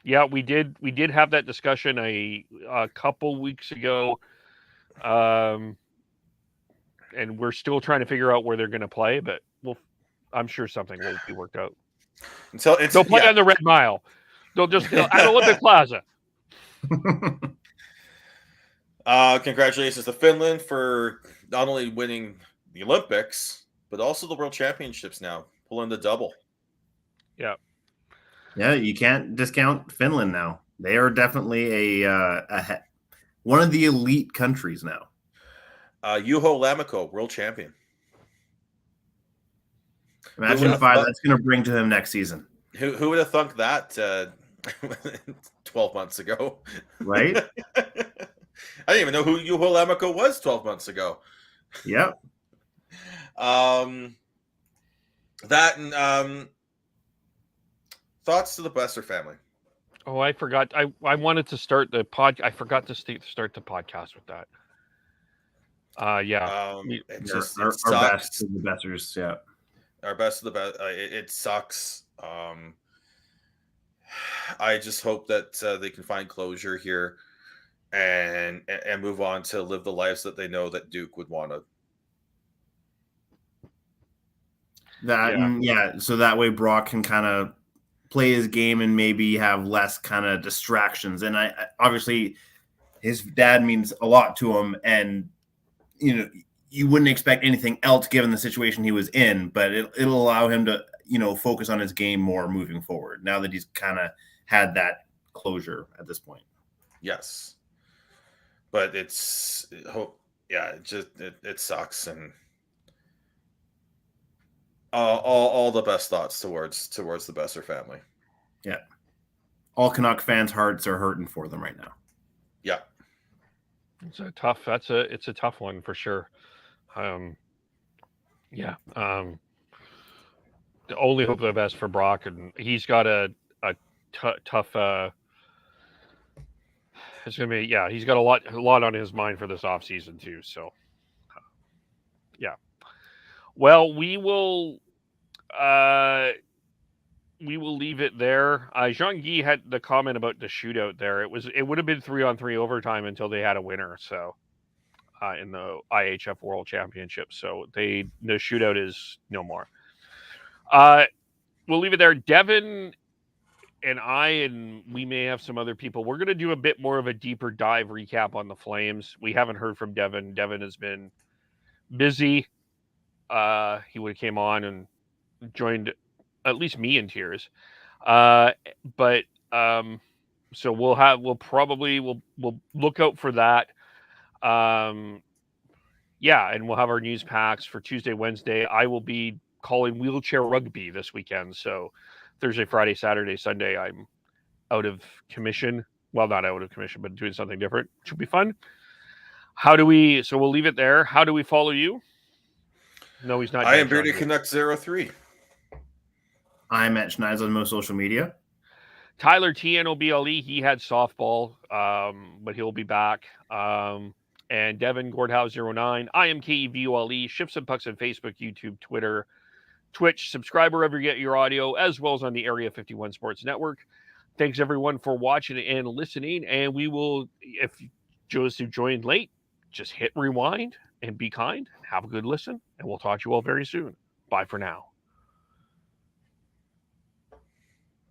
Yeah, we did have that discussion a couple weeks ago. And we're still trying to figure out where they're going to play, but I'm sure something will be worked out. They'll play on the Red Mile. They'll just at Olympic Plaza. Congratulations to Finland for not only winning the Olympics, but also the World Championships now, pulling the double. Yeah. Yeah, you can't discount Finland now. They are definitely a one of the elite countries now. Juho Lammikko, world champion. Imagine the fire that's going to bring to him next season. Who would have thunk that 12 months ago? Right? I didn't even know who Juho Lammikko was 12 months ago. Yep. That and thoughts to the Besser family. Oh, I forgot. I wanted to start the pod. I forgot to start the podcast with that. Yeah. Our best to the Bessers. Yeah. Our best to the best. It sucks. I just hope that they can find closure here and move on to live the lives that they know that Duke would want to. So that way Brock can kind of play his game and maybe have less kind of distractions. And I obviously his dad means a lot to him, and you wouldn't expect anything else given the situation he was in, but it'll allow him to focus on his game more moving forward now that he's kind of had that closure at this point. Yes, but it sucks, and all the best thoughts towards the Besser family. Yeah, all Canuck fans' hearts are hurting for them right now. Yeah, it's a tough one for sure. The only hope for the best for Brock, and he's got a tough. It's gonna be he's got a lot on his mind for this offseason too. So, yeah. Well, we will leave it there. Jean-Guy had the comment about the shootout there. It would have been 3-on-3 overtime until they had a winner. So, in the IHF World Championship, so the shootout is no more. We'll leave it there. Devin and we may have some other people. We're going to do a bit more of a deeper dive recap on the Flames. We haven't heard from Devin. Devin has been busy. He would have came on and joined at least me in tears. So we'll look out for that. And we'll have our news packs for Tuesday, Wednesday. I will be calling wheelchair rugby this weekend. So Thursday, Friday, Saturday, Sunday, I'm out of commission. Well, not out of commission, but doing something different. Should be fun. So we'll leave it there. How do we follow you? No, he's not. I am Bearded Canucks 03. I'm at Schneid's on most social media. Tyler TNOBLE, he had softball, but he'll be back. And Devin Gordhouse 09. I am KEVULE. Shifts and Pucks on Facebook, YouTube, Twitter, Twitch. Subscribe wherever you get your audio, as well as on the Area 51 Sports Network. Thanks, everyone, for watching and listening. And we will, if Joe's who joined late, just hit rewind and be kind. Have a good listen. And we'll talk to you all very soon. Bye for now.